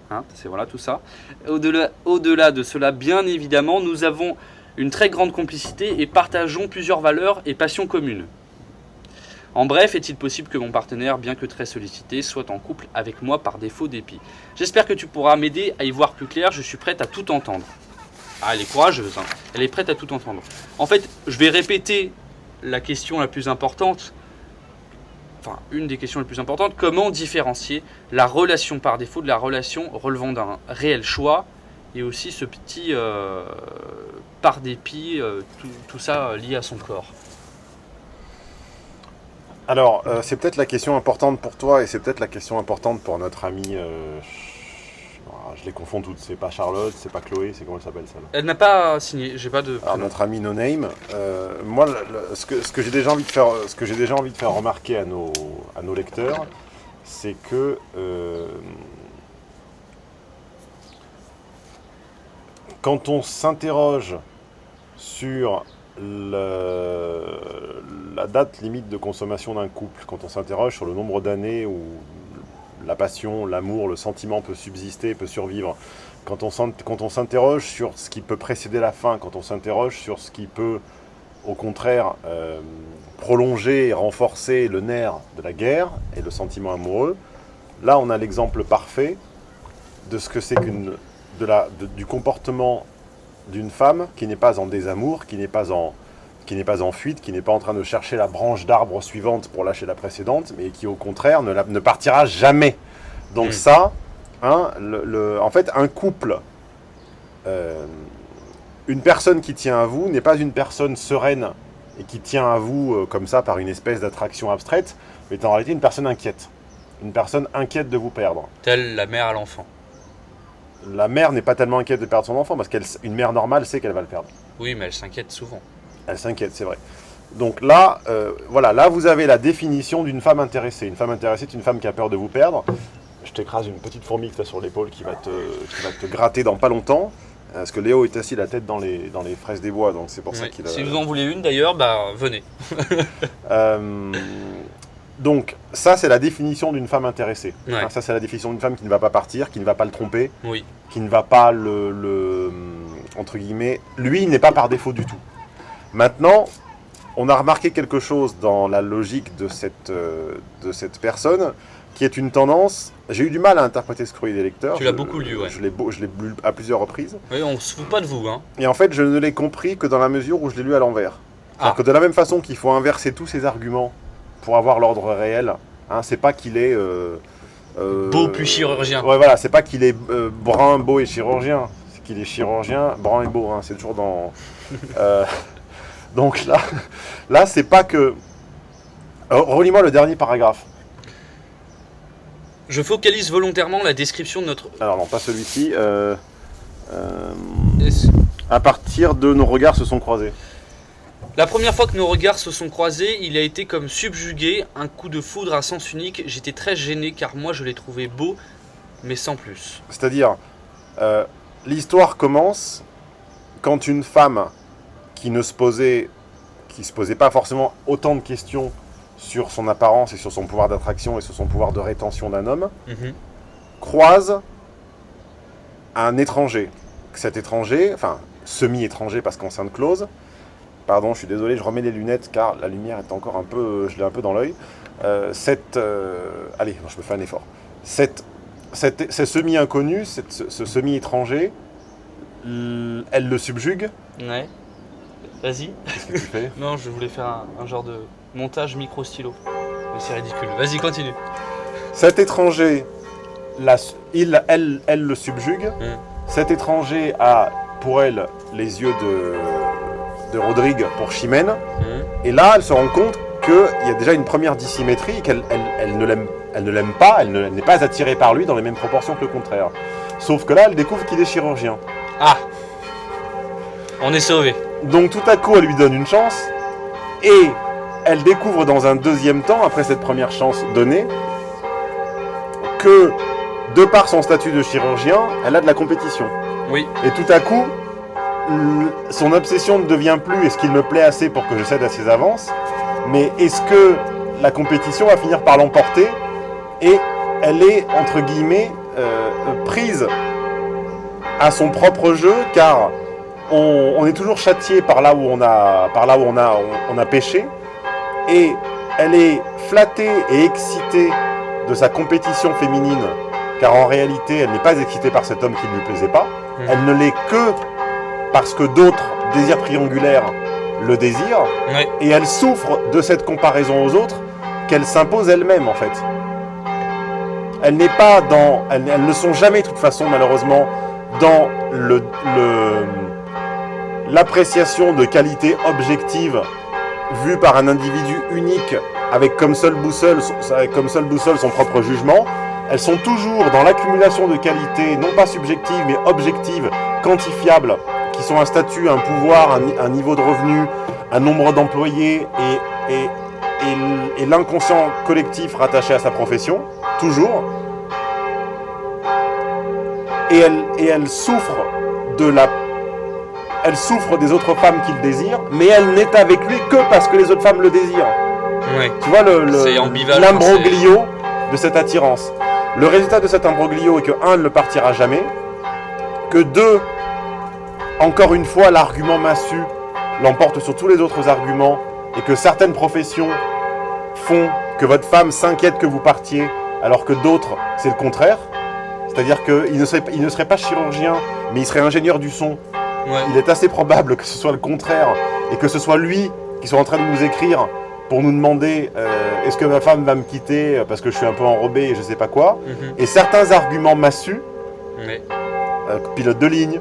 hein, c'est voilà tout ça. Au-delà de cela, bien évidemment, nous avons une très grande complicité et partageons plusieurs valeurs et passions communes. En bref, est-il possible que mon partenaire, bien que très sollicité, soit en couple avec moi par défaut dépit? J'espère que tu pourras m'aider à y voir plus clair, je suis prête à tout entendre. Ah, elle est courageuse, hein. Elle est prête à tout entendre. En fait, je vais répéter la question la plus importante, enfin, une des questions les plus importantes, comment différencier la relation par défaut de la relation relevant d'un réel choix, et aussi ce petit par dépit, tout ça lié à son corps. Alors, c'est peut-être la question importante pour toi et c'est peut-être la question importante pour notre amie. Je les confonds toutes. C'est pas Charlotte, c'est pas Chloé, c'est comment elle s'appelle celle-là? Elle n'a pas signé, j'ai pas de. Alors notre amie No Name. Moi, ce que j'ai déjà envie de faire, remarquer à nos lecteurs, c'est que quand on s'interroge sur la date limite de consommation d'un couple, quand on s'interroge sur le nombre d'années où la passion, l'amour, le sentiment peut subsister, peut survivre, quand on s'interroge sur ce qui peut précéder la fin, quand on s'interroge sur ce qui peut, au contraire, prolonger et renforcer le nerf de la guerre et le sentiment amoureux, là on a l'exemple parfait de ce que c'est du comportement d'une femme qui n'est pas en désamour, qui n'est pas en fuite, qui n'est pas en train de chercher la branche d'arbre suivante pour lâcher la précédente, mais qui au contraire ne partira jamais. Donc ça, hein, en fait, un couple, une personne qui tient à vous n'est pas une personne sereine et qui tient à vous comme ça par une espèce d'attraction abstraite, mais en réalité une personne inquiète. Une personne inquiète de vous perdre. Telle la mère à l'enfant. La mère n'est pas tellement inquiète de perdre son enfant, parce qu'une mère normale sait qu'elle va le perdre. Oui, mais elle s'inquiète souvent. Elle s'inquiète, c'est vrai. Donc là, voilà, là vous avez la définition d'une femme intéressée. Une femme intéressée, c'est une femme qui a peur de vous perdre. Je t'écrase une petite fourmi que tu as sur l'épaule qui va te gratter dans pas longtemps. Parce que Léo est assis la tête dans les fraises des bois, donc c'est pour ça qu'il a... Si vous en voulez une d'ailleurs, bah venez. Donc ça c'est la définition d'une femme intéressée. Ouais. Ça c'est la définition d'une femme qui ne va pas partir, qui ne va pas le tromper, oui. Qui ne va pas entre guillemets, lui il n'est pas par défaut du tout. Maintenant, on a remarqué quelque chose dans la logique de cette personne, qui est une tendance. J'ai eu du mal à interpréter ce courrier des lecteurs. Tu l'as beaucoup lu, ouais. Je l'ai lu à plusieurs reprises. Oui, on se fout pas de vous, hein. Et en fait, je ne l'ai compris que dans la mesure où je l'ai lu à l'envers. C'est-à-dire que de la même façon qu'il faut inverser tous ces arguments pour avoir l'ordre réel, hein, c'est pas qu'il est... beau puis chirurgien. Ouais, voilà, c'est pas qu'il est brun, beau et chirurgien. C'est qu'il est chirurgien, brun et beau. Hein, c'est toujours dans... donc là c'est pas que... relis-moi le dernier paragraphe. Je focalise volontairement la description de notre... Alors non, pas celui-ci. À partir de nos regards se sont croisés. La première fois que nos regards se sont croisés, il a été comme subjugué, un coup de foudre à sens unique. J'étais très gêné car moi je l'ai trouvé beau, mais sans plus. C'est-à-dire, l'histoire commence quand une femme qui se posait pas forcément autant de questions sur son apparence et sur son pouvoir d'attraction et sur son pouvoir de rétention d'un homme, croise un étranger. Cet étranger, enfin semi-étranger parce qu'enceinte close, pardon, je suis désolé, je remets les lunettes car la lumière est encore un peu, je l'ai un peu dans l'œil. Allez, je me fais un effort. Ce semi-inconnu, ce semi-étranger, elle le subjugue. Ouais. Vas-y. Qu'est-ce que tu fais? Non, je voulais faire un genre de montage micro-stylo. Mais c'est ridicule. Vas-y, continue. Cet étranger, elle le subjugue. Cet étranger a, pour elle, les yeux de Rodrigue pour Chimène. Et là, elle se rend compte qu'il y a déjà une première dissymétrie, qu'elle ne l'aime pas, elle n'est pas attirée par lui dans les mêmes proportions que le contraire. Sauf que là, elle découvre qu'il est chirurgien. Ah! On est sauvé. Donc tout à coup, elle lui donne une chance, et elle découvre dans un deuxième temps, après cette première chance donnée, que, de par son statut de chirurgien, elle a de la compétition. Oui. Et tout à coup, son obsession ne devient plus « est-ce qu'il me plaît assez pour que je cède à ses avances ?» mais est-ce que la compétition va finir par l'emporter, et elle est, entre guillemets, prise à son propre jeu, car on est toujours châtié par là où on a péché, et elle est flattée et excitée de sa compétition féminine, car en réalité, elle n'est pas excitée par cet homme qui ne lui plaisait pas, elle ne l'est que parce que d'autres désirs triangulaires le désirent, et elle souffre de cette comparaison aux autres qu'elle s'impose elle-même en fait. Elles ne sont jamais de toute façon malheureusement dans l'appréciation de qualité objective vue par un individu unique avec comme seule boussole son propre jugement. Elles sont toujours dans l'accumulation de qualités non pas subjectives mais objectives, quantifiables, qui sont un statut, un pouvoir, un niveau de revenu, un nombre d'employés et l'inconscient collectif rattaché à sa profession, toujours. Et elle souffre elle souffre des autres femmes qu'il désire, mais elle n'est avec lui que parce que les autres femmes le désirent. Ouais. Tu vois l'imbroglio de cette attirance. Le résultat de cet imbroglio est que 1, elle ne partira jamais, que 2, encore une fois, l'argument massu l'emporte sur tous les autres arguments, et que certaines professions font que votre femme s'inquiète que vous partiez, alors que d'autres, c'est le contraire. C'est-à-dire qu'il ne serait pas chirurgien, mais il serait ingénieur du son. Ouais. Il est assez probable que ce soit le contraire, et que ce soit lui qui soit en train de nous écrire pour nous demander est-ce que ma femme va me quitter parce que je suis un peu enrobé et je sais pas quoi. Et certains arguments massus, pilote de ligne,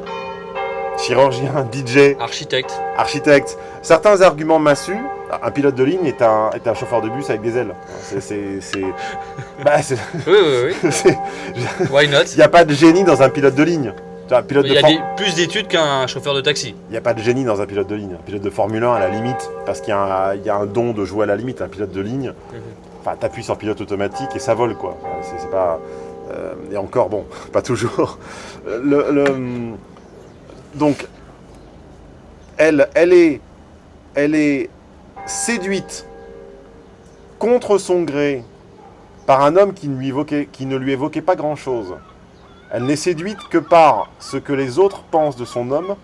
chirurgien, DJ, architecte, certains arguments massus. Un pilote de ligne est un chauffeur de bus avec des ailes. Oui. Why not? Il n'y a pas de génie dans un pilote de ligne. Il y a plus d'études qu'un chauffeur de taxi. Il n'y a pas de génie dans un pilote de ligne. Un pilote de Formule 1 à la limite, parce qu'il y a un don de jouer à la limite. Un pilote de ligne, t'appuies sur pilote automatique et ça vole quoi. C'est pas. Et encore bon, pas toujours. Donc, elle est séduite contre son gré par un homme qui ne lui évoquait pas grand-chose. Elle n'est séduite que par ce que les autres pensent de son homme,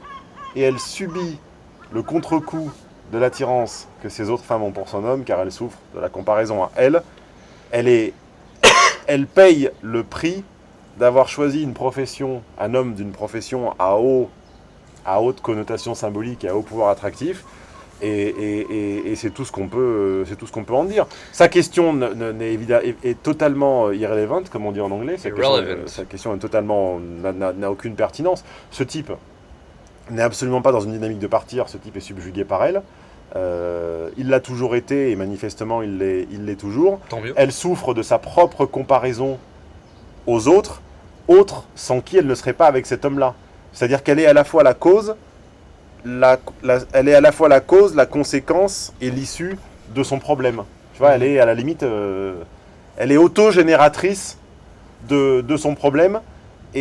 et elle subit le contre-coup de l'attirance que ces autres femmes ont pour son homme, car elle souffre de la comparaison à elle. Elle elle paye le prix d'avoir choisi une profession, un homme d'une profession à haute connotation symbolique et à haut pouvoir attractif. Et c'est tout ce qu'on peut, en dire. Sa question est totalement irrelevant, comme on dit en anglais. Sa question n'a aucune pertinence. Ce type n'est absolument pas dans une dynamique de partir. Ce type est subjugué par elle. Il l'a toujours été et manifestement il l'est toujours. Tant mieux. Elle souffre de sa propre comparaison aux autres sans qui elle ne serait pas avec cet homme-là. C'est-à-dire qu'elle est à la fois la cause. Elle est à la fois la cause, la conséquence et l'issue de son problème. Tu vois, elle est à la limite, elle est autogénératrice de son problème. Et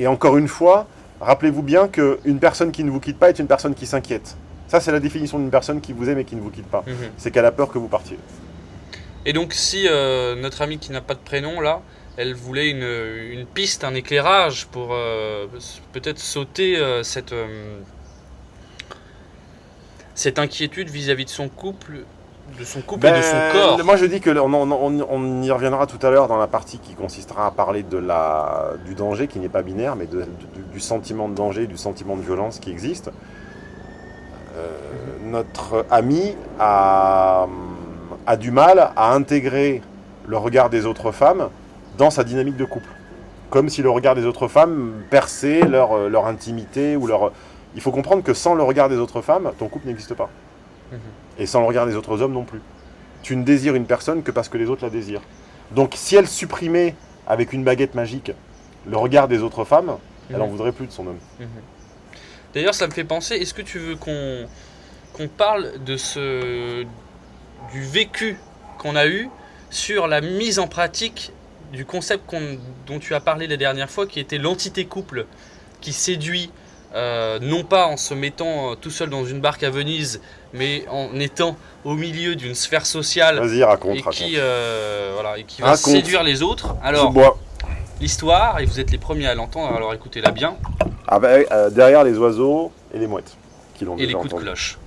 encore une fois, rappelez-vous bien qu'une personne qui ne vous quitte pas est une personne qui s'inquiète. Ça, c'est la définition d'une personne qui vous aime et qui ne vous quitte pas. C'est qu'elle a peur que vous partiez. Et donc, si notre amie qui n'a pas de prénom, là, elle voulait une piste, un éclairage pour peut-être sauter cette inquiétude vis-à-vis de son couple, et de son corps. Moi, je dis que on y reviendra tout à l'heure dans la partie qui consistera à parler du danger qui n'est pas binaire, mais du sentiment de danger, du sentiment de violence qui existe. Notre ami a du mal à intégrer le regard des autres femmes dans sa dynamique de couple. Comme si le regard des autres femmes perçait leur intimité ou leur... Il faut comprendre que sans le regard des autres femmes, ton couple n'existe pas. Et sans le regard des autres hommes non plus. Tu ne désires une personne que parce que les autres la désirent. Donc si elle supprimait avec une baguette magique le regard des autres femmes, elle n'en voudrait plus de son homme. D'ailleurs, ça me fait penser, est-ce que tu veux qu'on parle du vécu qu'on a eu sur la mise en pratique du concept dont tu as parlé la dernière fois, qui était l'entité couple, qui séduit, non pas en se mettant tout seul dans une barque à Venise, mais en étant au milieu d'une sphère sociale. Vas-y, raconte. Qui va séduire les autres. Alors, l'histoire, et vous êtes les premiers à l'entendre, alors écoutez-la bien. Derrière les oiseaux et les mouettes qui l'ont et les coups de cloche.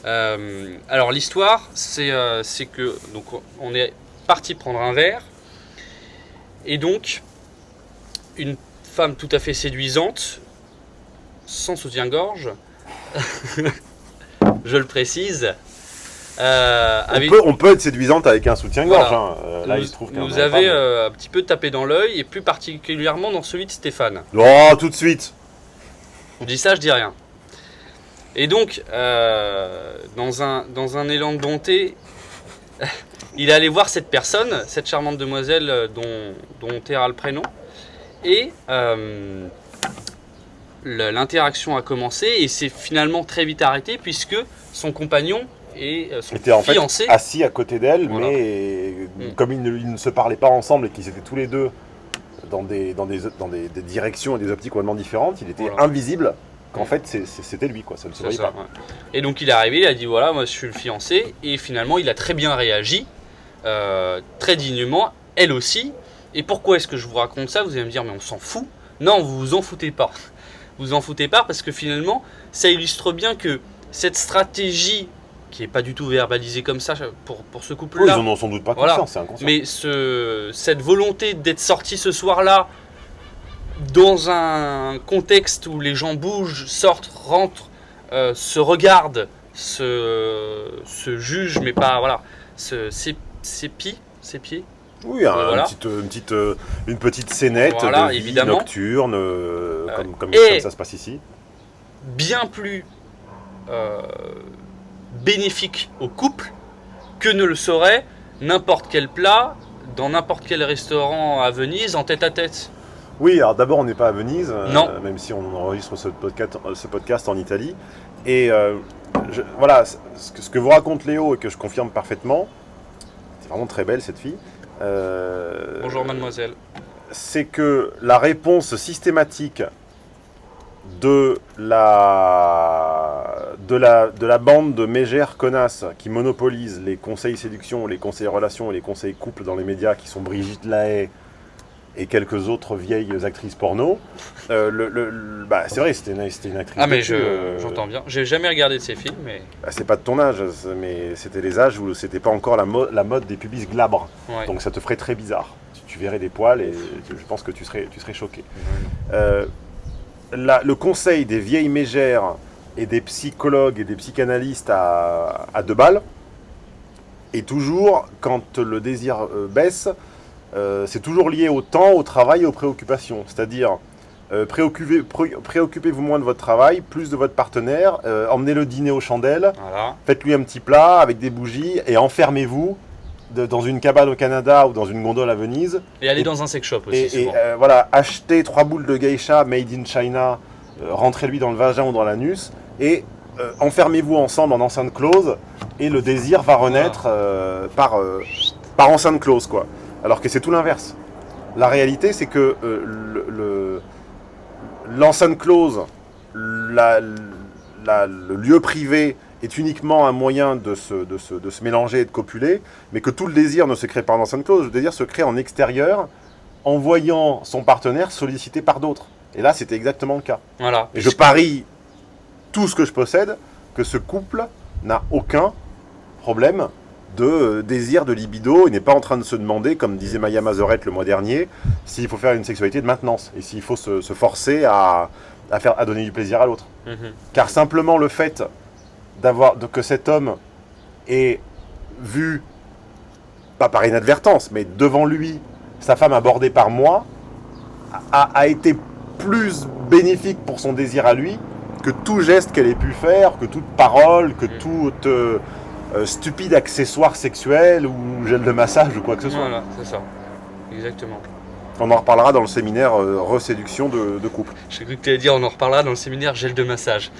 Alors l'histoire, c'est que donc on est parti prendre un verre. Et donc, une femme tout à fait séduisante, sans soutien-gorge, je le précise. On peut être séduisante avec un soutien-gorge. Voilà. Là, il se trouve nous avait un petit peu tapé dans l'œil, et plus particulièrement dans celui de Stéphane. Oh, tout de suite. Je dis ça, je dis rien. Et donc, dans un élan de bonté... il est allé voir cette personne, cette charmante demoiselle dont on taira le prénom, et l'interaction a commencé et s'est finalement très vite arrêtée puisque son compagnon et son était en fiancé fait assis à côté d'elle, voilà. Mais comme ils ne se parlaient pas ensemble et qu'ils étaient tous les deux dans des directions et des optiques complètement différentes, il était invisible. Qu'en fait, c'était lui, quoi. Ça ne se voyait pas. Ouais. Et donc, il est arrivé, il a dit voilà, moi je suis le fiancé. Et finalement, il a très bien réagi, très dignement, elle aussi. Et pourquoi est-ce que je vous raconte ça? Vous allez me dire, mais on s'en fout. Non, vous vous en foutez pas. Vous en foutez pas parce que finalement, ça illustre bien que cette stratégie, qui n'est pas du tout verbalisée comme ça pour ce couple-là. Oui, ils en ont sans doute pas conscience, c'est inconscient. Mais cette volonté d'être sorti ce soir-là, dans un contexte où les gens bougent, sortent, rentrent, se regardent, se jugent, mais pas, voilà, s'épient. Oui, voilà. une petite scénette voilà, de vie évidemment. Nocturne, comme ça se passe ici. Bien plus bénéfique au couple que ne le serait n'importe quel plat dans n'importe quel restaurant à Venise en tête-à-tête. Oui, alors d'abord on n'est pas à Venise, même si on enregistre ce podcast en Italie. Et voilà, ce que vous raconte Léo et que je confirme parfaitement, c'est vraiment très belle cette fille. Bonjour mademoiselle. C'est que la réponse systématique de la bande de mégères connasses qui monopolisent les conseils séduction, les conseils relations et les conseils couple dans les médias, qui sont Brigitte Lahaie, et quelques autres vieilles actrices porno. C'est vrai, c'était une actrice. Ah mais j'entends bien. J'ai jamais regardé de ces films, mais... C'est pas de ton âge, mais c'était les âges où c'était pas encore la mode des pubis glabres. Ouais. Donc ça te ferait très bizarre. Tu verrais des poils et je pense que tu serais choqué. Le conseil des vieilles mégères et des psychologues et des psychanalystes à 2 balles, et toujours, quand le désir baisse, c'est toujours lié au temps, au travail et aux préoccupations. C'est-à-dire, préoccupez-vous moins de votre travail, plus de votre partenaire, emmenez-le dîner aux chandelles, Voilà. faites-lui un petit plat avec des bougies et enfermez-vous dans une cabane au Canada ou dans une gondole à Venise. Et aller dans un sex shop aussi, souvent. Voilà, achetez 3 boules de geisha made in China, rentrez-lui dans le vagin ou dans l'anus et enfermez-vous ensemble en enceinte close et le désir va renaître par enceinte close, quoi. Alors que c'est tout l'inverse. La réalité, c'est que l'enceinte close, le lieu privé est uniquement un moyen de se mélanger et de copuler, mais que tout le désir ne se crée pas en enceinte close. Le désir se crée en extérieur, en voyant son partenaire sollicité par d'autres. Et là, c'était exactement le cas. Voilà. Et je parie tout ce que je possède que ce couple n'a aucun problème de désir, de libido, et n'est pas en train de se demander, comme disait Maya Mazorette le mois dernier, s'il faut faire une sexualité de maintenance, et s'il faut se forcer à donner du plaisir à l'autre. Car simplement le fait que cet homme ait vu, pas par inadvertance, mais devant lui, sa femme abordée par moi, a été plus bénéfique pour son désir à lui que tout geste qu'elle ait pu faire, que toute parole, que toute stupide accessoire sexuel ou gel de massage ou quoi que ce soit. Voilà, c'est ça. Exactement. On en reparlera dans le séminaire reséduction de couple. J'ai cru que tu allais dire on en reparlera dans le séminaire gel de massage.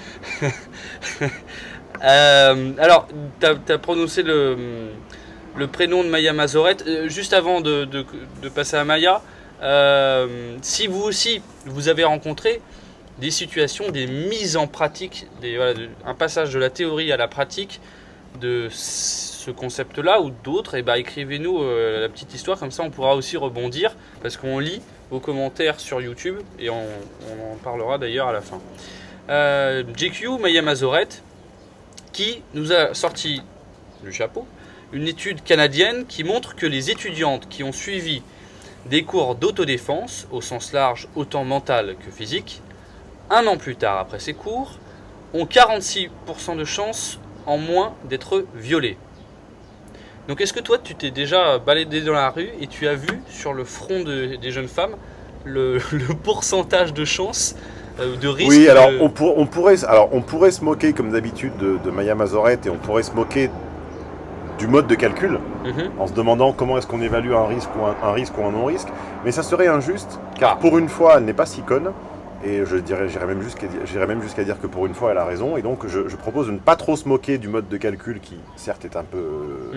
Alors, tu as prononcé le prénom de Maya Mazorette. Juste avant de passer à Maya, si vous aussi, vous avez rencontré des situations, des mises en pratique, un passage de la théorie à la pratique de ce concept-là ou d'autres, écrivez-nous la petite histoire, comme ça on pourra aussi rebondir, parce qu'on lit vos commentaires sur YouTube, et on en parlera d'ailleurs à la fin. JQ, Maya Mazorette, qui nous a sorti du chapeau une étude canadienne qui montre que les étudiantes qui ont suivi des cours d'autodéfense, au sens large autant mental que physique, 1 an plus tard après ces cours, ont 46% de chances en moins d'être violées. Donc est-ce que toi tu t'es déjà baladé dans la rue et tu as vu sur le front des jeunes femmes le pourcentage de chances de risque? Oui, alors on pourrait se moquer comme d'habitude de Maya Mazorette, et on pourrait se moquer du mode de calcul, en se demandant comment est-ce qu'on évalue un risque ou un non-risque, mais ça serait injuste, car pour une fois elle n'est pas si conne, et j'irais même jusqu'à dire que pour une fois elle a raison, et donc je propose de ne pas trop se moquer du mode de calcul qui certes est un peu...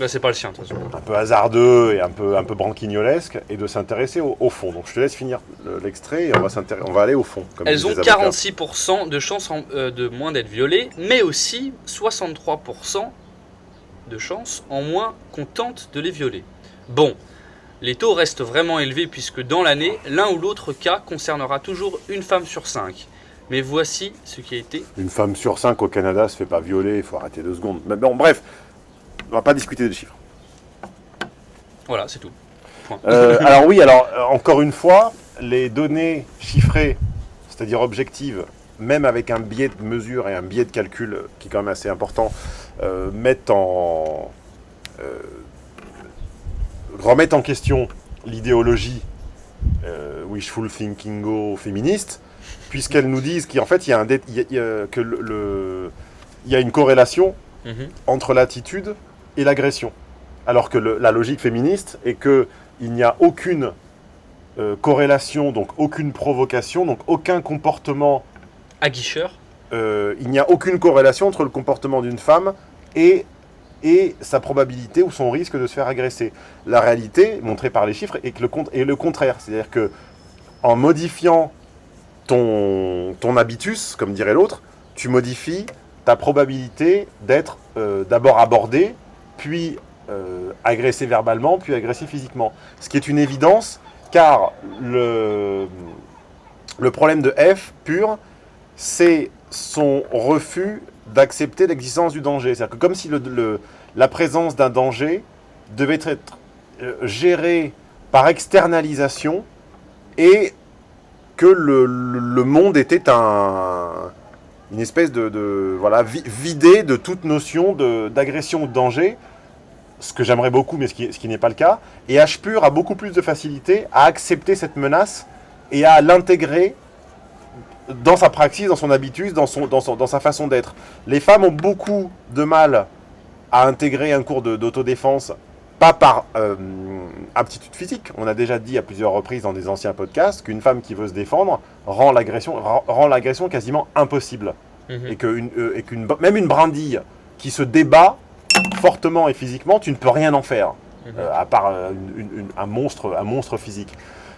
c'est pas le sien de toute façon. Un peu hasardeux et un peu branquignolesque, et de s'intéresser au fond. Donc je te laisse finir l'extrait et on va aller au fond. Comme elles ont 46% de chances de moins d'être violées, mais aussi 63% de chances en moins qu'on tente de les violer. Bon, les taux restent vraiment élevés puisque dans l'année, l'un ou l'autre cas concernera toujours une femme sur 5. Mais voici ce qui a été... Une femme sur 5 au Canada se fait pas violer, il faut arrêter 2 secondes. Mais bon, bref, on va pas discuter de chiffres. Voilà, c'est tout. Point. Alors encore une fois, les données chiffrées, c'est-à-dire objectives, même avec un biais de mesure et un biais de calcul qui est quand même assez important, remettent en question l'idéologie wishful thinking féministe, puisqu'elles nous disent qu'en fait il y a une corrélation entre l'attitude et l'agression, alors que la logique féministe est qu'il n'y a aucune corrélation, donc aucune provocation, donc aucun comportement aguicheur. Il n'y a aucune corrélation entre le comportement d'une femme et sa probabilité ou son risque de se faire agresser. La réalité, montrée par les chiffres, est le contraire. C'est-à-dire que en modifiant ton habitus, comme dirait l'autre, tu modifies ta probabilité d'être d'abord abordé, puis agressé verbalement, puis agressé physiquement. Ce qui est une évidence, car le problème de F pur, c'est son refus d'accepter l'existence du danger. C'est-à-dire que comme si la présence d'un danger devait être gérée par externalisation et que le monde était une espèce voilà, vidé de toute notion d'agression ou de danger, ce que j'aimerais beaucoup, mais ce qui n'est pas le cas. Et H pur a beaucoup plus de facilité à accepter cette menace et à l'intégrer dans sa praxis, dans son habitus, dans sa façon d'être. Les femmes ont beaucoup de mal à intégrer un cours d'autodéfense, pas par aptitude physique. On a déjà dit à plusieurs reprises dans des anciens podcasts qu'une femme qui veut se défendre rend l'agression quasiment impossible. Et même une brindille qui se débat fortement et physiquement, tu ne peux rien en faire, à part un monstre physique.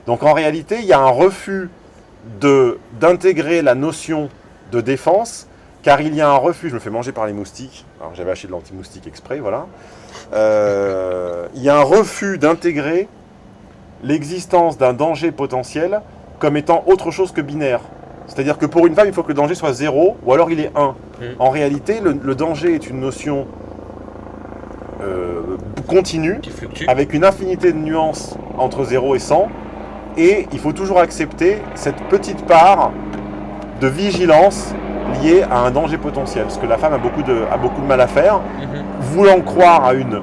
Donc en réalité, il y a un refus d'intégrer la notion de défense, car il y a un refus, je me fais manger par les moustiques, alors j'avais acheté de l'anti-moustique exprès, voilà. Il y a un refus d'intégrer l'existence d'un danger potentiel comme étant autre chose que binaire. C'est-à-dire que pour une femme, il faut que le danger soit 0, ou alors il est 1. En réalité, le danger est une notion continue, Qui fluctue. avec une infinité de nuances entre 0 et 100, et il faut toujours accepter cette petite part de vigilance liée à un danger potentiel, ce que la femme a beaucoup de mal à faire, voulant croire à une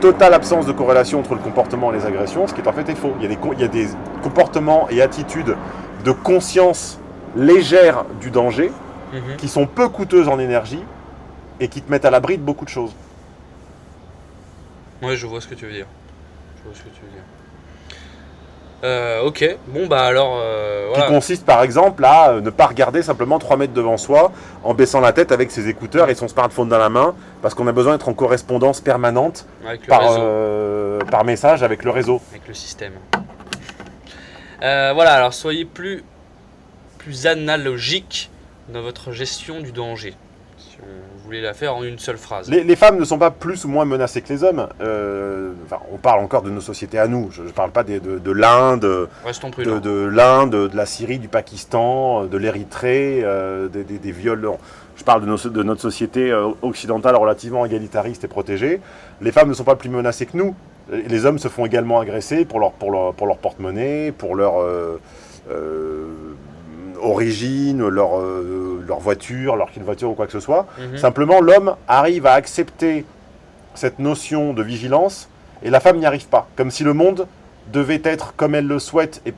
totale absence de corrélation entre le comportement et les agressions, ce qui est en fait faux. Il y a des comportements et attitudes de conscience légère du danger qui sont peu coûteuses en énergie et qui te mettent à l'abri de beaucoup de choses. Ouais, je vois ce que tu veux dire. Ok, bon bah alors voilà. Qui consiste par exemple à ne pas regarder simplement 3 mètres devant soi en baissant la tête avec ses écouteurs et son smartphone dans la main, parce qu'on a besoin d'être en correspondance permanente Avec le réseau. par message avec le réseau. Avec le système. Voilà, alors soyez plus analogique dans votre gestion du danger. Si on voulait la faire en une seule phrase. Les femmes ne sont pas plus ou moins menacées que les hommes. On parle encore de nos sociétés à nous. Je ne parle pas de l'Inde, Restons prudents. de l'Inde, de la Syrie, du Pakistan, de l'Érythrée, des viols. Je parle de notre société occidentale relativement égalitariste et protégée. Les femmes ne sont pas plus menacées que nous. Les hommes se font également agresser pour leur porte-monnaie, pour leur origine, leur voiture, leur clé de voiture ou quoi que ce soit. Simplement, l'homme arrive à accepter cette notion de vigilance et la femme n'y arrive pas. Comme si le monde devait être comme elle le souhaite et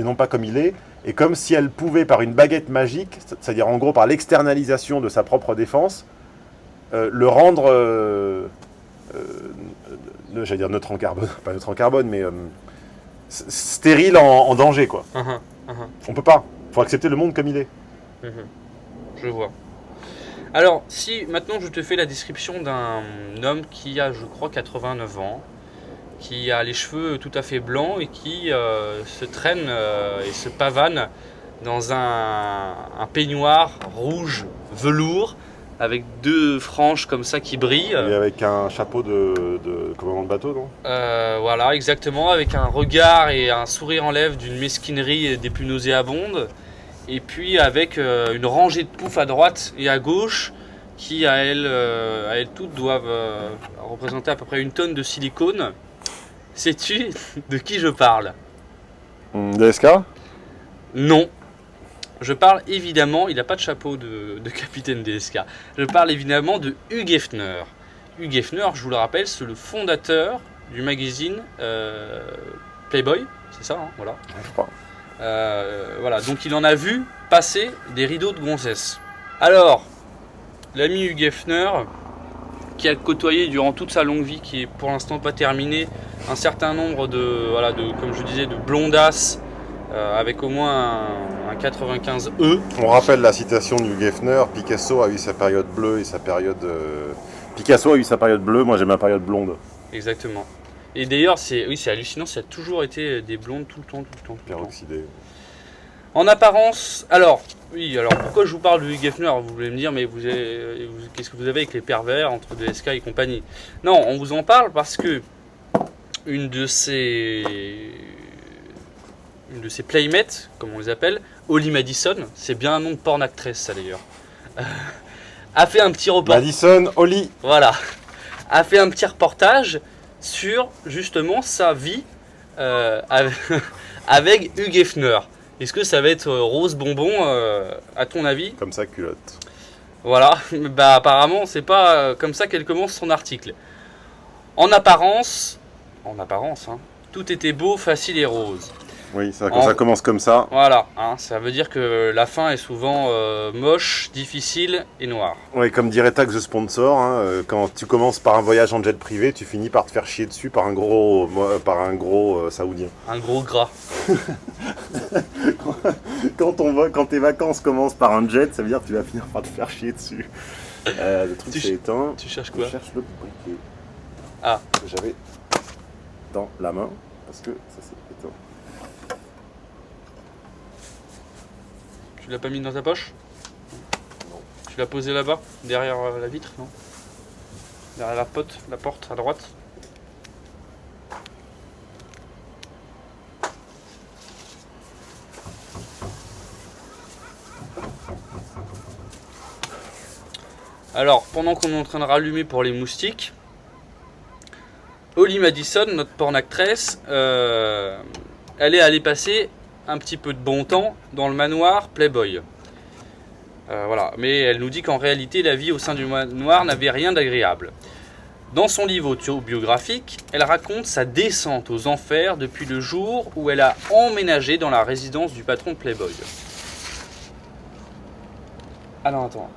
non pas comme il est, et comme si elle pouvait, par une baguette magique, c'est-à-dire en gros par l'externalisation de sa propre défense, le rendre, j'allais dire neutre en carbone, pas neutre en carbone, mais stérile en danger, quoi. On peut pas. Il faut accepter le monde comme il est. Je vois. Alors, si maintenant je te fais la description d'un homme qui a, je crois, 89 ans, qui a les cheveux tout à fait blancs et qui se traîne et se pavane dans un peignoir rouge velours avec 2 franges comme ça qui brillent. Et avec un chapeau de commandant de bateau, non ? Voilà, exactement, avec un regard et un sourire en lèvres d'une mesquinerie des plus nauséabondes. Et puis avec une rangée de poufs à droite et à gauche qui, à elles toutes, doivent représenter à peu près 1 tonne de silicone. Sais-tu de qui je parle ? DSK ? Non. Je parle évidemment, il n'a pas de chapeau de capitaine DSK. Je parle évidemment de Hugh Hefner. Hugh Hefner, je vous le rappelle, c'est le fondateur du magazine Playboy. C'est ça, hein, voilà. Je crois. Voilà, donc il en a vu passer des rideaux de gonzesse. Alors, l'ami Hugh Hefner, qui a côtoyé durant toute sa longue vie, qui est pour l'instant pas terminée, un certain nombre comme je disais, de blondasses, avec au moins un 95E. On rappelle la citation de Hugh Hefner, Picasso a eu sa période bleue et sa période... Picasso a eu sa période bleue, moi j'ai ma période blonde. Exactement. Et d'ailleurs, c'est hallucinant, ça a toujours été des blondes tout le temps. Peroxydé. En apparence, alors pourquoi je vous parle de Hugh Hefner ? Vous voulez me dire, mais qu'est-ce que vous avez avec les pervers entre DSK et compagnie ? Non, on vous en parle parce que une de ses une de ses playmates, comme on les appelle, Holly Madison, c'est bien un nom de porn actrice ça d'ailleurs, a fait un petit reportage. Madison, Holly. Voilà, a fait un petit reportage sur justement sa vie avec Hugh Hefner. Est-ce que ça va être rose bonbon à ton avis? Comme ça, culotte. Voilà, bah apparemment c'est pas comme ça qu'elle commence son article. En apparence, hein, tout était beau, facile et rose. Oui, ça, quand ça commence comme ça. Voilà, hein, ça veut dire que la fin est souvent moche, difficile et noire. Oui, comme dirait Tag the Sponsor, hein, quand tu commences par un voyage en jet privé, tu finis par te faire chier dessus par un gros saoudien. Un gros gras. Quand tes vacances commencent par un jet, ça veut dire que tu vas finir par te faire chier dessus. Le truc c'est éteint. Tu cherches quoi? Je cherche le briquet. Ah. Que j'avais dans la main, parce que ça c'est éteint. Tu l'as pas mis dans ta poche? Non. Tu l'as posé là-bas, derrière la vitre, non? Derrière la porte à droite? Alors, pendant qu'on est en train de rallumer pour les moustiques, Holly Madison, notre porn actrice, elle est allée passer un petit peu de bon temps dans le manoir Playboy. Voilà. Mais elle nous dit qu'en réalité, la vie au sein du manoir n'avait rien d'agréable. Dans son livre autobiographique, elle raconte sa descente aux enfers depuis le jour où elle a emménagé dans la résidence du patron de Playboy. Alors attends.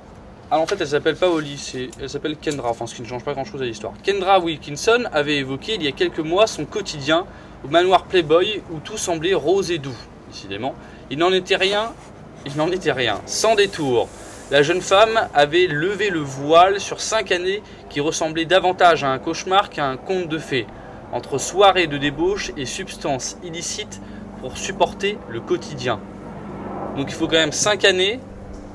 Alors en fait elle s'appelle pas Holly, elle s'appelle Kendra, enfin ce qui ne change pas grand chose à l'histoire. Kendra Wilkinson avait évoqué il y a quelques mois son quotidien au manoir Playboy où tout semblait rose et doux. Décidément, il n'en était rien, sans détour. La jeune femme avait levé le voile sur 5 années qui ressemblaient davantage à un cauchemar qu'à un conte de fées, entre soirées de débauche et substances illicites pour supporter le quotidien. Donc il faut quand même 5 années.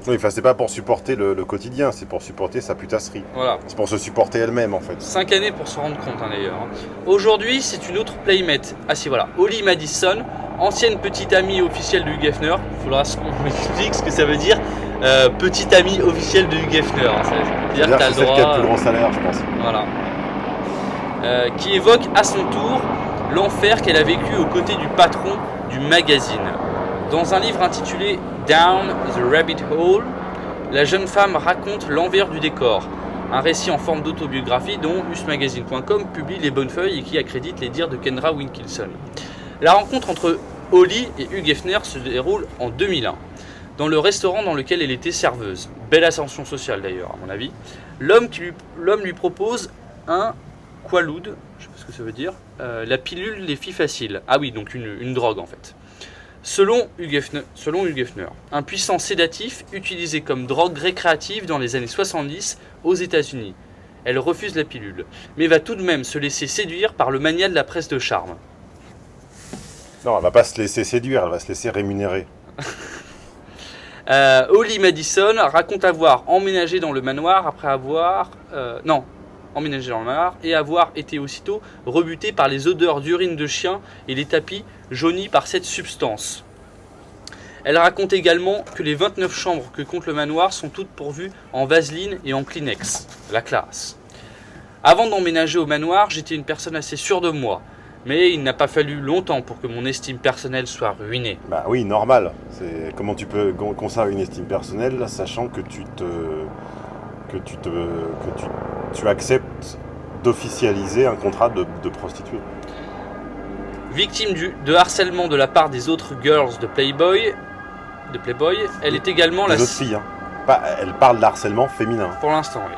Oui, enfin c'est pas pour supporter le quotidien, c'est pour supporter sa putasserie. Voilà. C'est pour se supporter elle-même en fait. 5 années pour se rendre compte hein, d'ailleurs. Aujourd'hui, c'est une autre playmate. Ah si voilà, Holly Madison, ancienne petite amie officielle de Hugh Hefner. Il faudra qu'on m'explique ce que ça veut dire, petite amie officielle de Hugh Hefner. Ça veut dire que t'as le droit. C'est celle qui a le plus grand salaire, je pense. Voilà. Qui évoque à son tour l'enfer qu'elle a vécu aux côtés du patron du magazine. Dans un livre intitulé Down the Rabbit Hole, la jeune femme raconte l'envers du décor, un récit en forme d'autobiographie dont usmagazine.com publie les bonnes feuilles et qui accrédite les dires de Kendra Wilkinson. La rencontre entre Holly et Hugh Hefner se déroule en 2001, dans le restaurant dans lequel elle était serveuse. Belle ascension sociale d'ailleurs, à mon avis. L'homme lui propose un Quaalude, je sais pas ce que ça veut dire, la pilule des filles faciles. Ah oui, donc une drogue en fait. Selon Hugh Hefner, un puissant sédatif utilisé comme drogue récréative dans les années 70 aux États-Unis. Elle refuse la pilule, mais va tout de même se laisser séduire par le mania de la presse de charme. Non, elle va pas se laisser séduire, elle va se laisser rémunérer. Holly Madison raconte avoir emménagé dans le manoir après avoir... emménagé dans le manoir et avoir été aussitôt rebuté par les odeurs d'urine de chien et les tapis jaunis par cette substance. Elle raconte également que les 29 chambres que compte le manoir sont toutes pourvues en vaseline et en Kleenex. La classe. Avant d'emménager au manoir, j'étais une personne assez sûre de moi, mais il n'a pas fallu longtemps pour que mon estime personnelle soit ruinée. Bah oui, normal. Comment tu peux conserver une estime personnelle sachant que tu acceptes d'officialiser un contrat de prostituée. Victime de harcèlement de la part des autres girls de Playboy, elle est également les autres filles, hein. Elle parle d'harcèlement féminin. Pour l'instant, oui.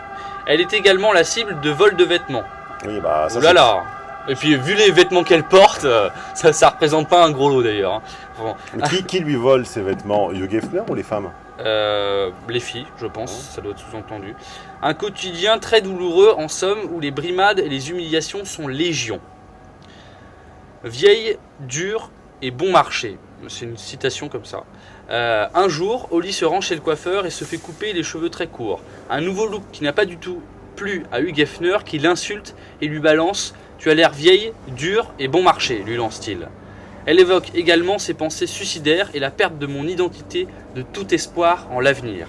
Elle est également la cible de vol de vêtements. Oui, bah ça. Oh là là. Et puis vu les vêtements qu'elle porte, ça représente pas un gros lot d'ailleurs. Hein. Bon. Qui lui vole ses vêtements, Hugh Hefner ou les femmes? Les filles, je pense, ça doit être sous-entendu. Un quotidien très douloureux en somme où les brimades et les humiliations sont légion. Vieille, dure et bon marché. C'est une citation comme ça. Un jour, Holly se rend chez le coiffeur et se fait couper les cheveux très courts. Un nouveau look qui n'a pas du tout plu à Hugh Hefner qui l'insulte et lui balance « Tu as l'air vieille, dure et bon marché », lui lance-t-il. Elle évoque également ses pensées suicidaires et la perte de mon identité, de tout espoir en l'avenir.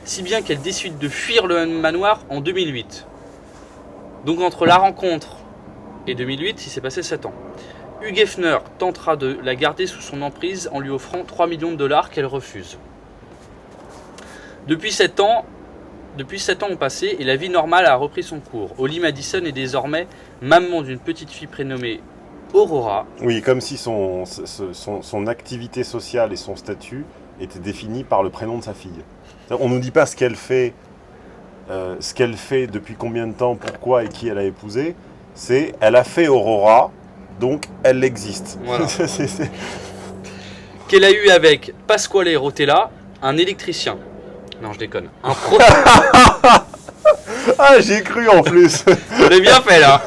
Si bien qu'elle décide de fuir le manoir en 2008. Donc entre la rencontre et 2008, il s'est passé 7 ans. Hugh Hefner tentera de la garder sous son emprise en lui offrant 3 millions de dollars qu'elle refuse. Depuis 7 ans ont passé et la vie normale a repris son cours. Holly Madison est désormais maman d'une petite fille prénommée Aurora. Oui, comme si son activité sociale et son statut étaient définis par le prénom de sa fille. On ne nous dit pas ce qu'elle fait depuis combien de temps, pourquoi et qui elle a épousé. C'est elle a fait Aurora, donc elle existe. Voilà. Qu'elle a eu avec Pasquale Rotella, un électricien. Non, je déconne. Ah, j'y ai cru en plus. Vous l'avez bien fait là.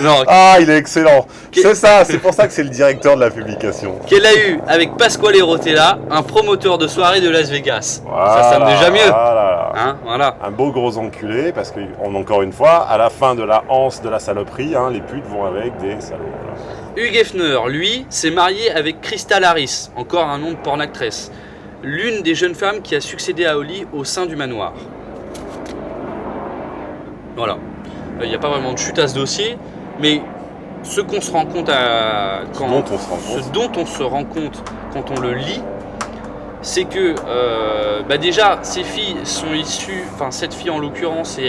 Non. Ah, il est excellent. C'est ça, c'est pour ça que c'est le directeur de la publication. Qu'elle a eu avec Pasquale Rotella, un promoteur de soirée de Las Vegas. Voilà, ça me déjà mieux. Voilà. Hein, voilà. Un beau gros enculé, parce que, encore une fois, à la fin de la anse de la saloperie, les putes vont avec des salauds. Voilà. Hugh Hefner, lui, s'est marié avec Crystal Harris, encore un nom de porn-actrice, l'une des jeunes femmes qui a succédé à Holly au sein du manoir. Voilà. Il n'y a pas vraiment de chute à ce dossier, mais ce qu'on se rend compte ce dont on se rend compte quand on le lit, c'est que déjà ces filles sont issues, enfin cette fille en l'occurrence,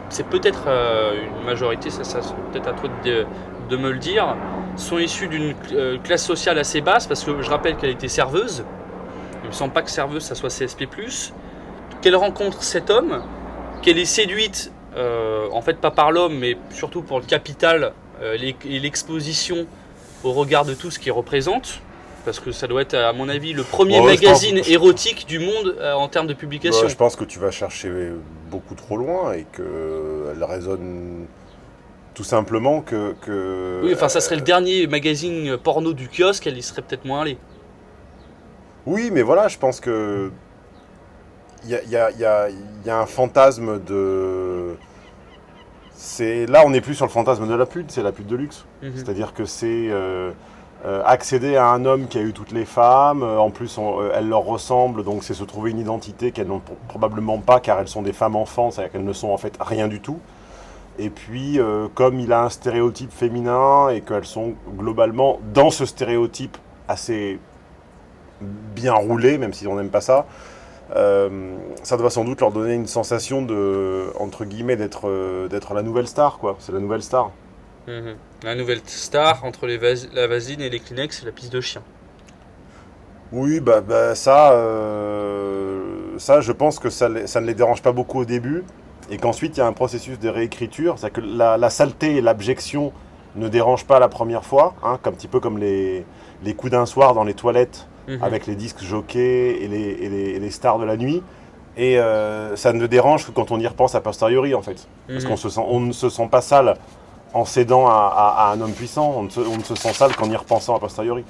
c'est peut-être une majorité, ça c'est peut-être à toi de me le dire, sont issues d'une classe sociale assez basse, parce que je rappelle qu'elle était serveuse. Il me semble pas que serveuse ça soit CSP+, qu'elle rencontre cet homme, qu'elle est séduite en fait pas par l'homme mais surtout pour le capital et l'exposition au regard de tout ce qu'il représente, parce que ça doit être à mon avis le premier magazine érotique du monde en termes de publication. Je pense que tu vas chercher beaucoup trop loin et qu'elle résonne tout simplement que... Oui, enfin ça serait le dernier magazine porno du kiosque, elle y serait peut-être moins allée. Oui, mais voilà, je pense que il y a un fantasme de... Là, on n'est plus sur le fantasme de la pute, c'est la pute de luxe. C'est-à-dire que c'est accéder à un homme qui a eu toutes les femmes, en plus elles leur ressemblent, donc c'est se trouver une identité qu'elles n'ont probablement pas, car elles sont des femmes enfants, c'est-à-dire qu'elles ne sont en fait rien du tout. Et puis, comme il a un stéréotype féminin et qu'elles sont globalement dans ce stéréotype assez bien roulé, même si on n'aime pas ça, ça doit sans doute leur donner une sensation de, entre guillemets, d'être la nouvelle star, quoi. C'est la nouvelle star. La nouvelle star entre la vasine et les Kleenex et la pisse de chien. Oui, ça, je pense que ça ne les dérange pas beaucoup au début, et qu'ensuite il y a un processus de réécriture, c'est-à-dire que la saleté et l'abjection ne dérangent pas la première fois, un petit peu comme les coups d'un soir dans les toilettes, avec les disques jockeys et les stars de la nuit, et ça ne dérange que quand on y repense a posteriori en fait, parce qu'on ne se sent pas sale en cédant à un homme puissant, on ne se sent sale qu'en y repensant a posteriori,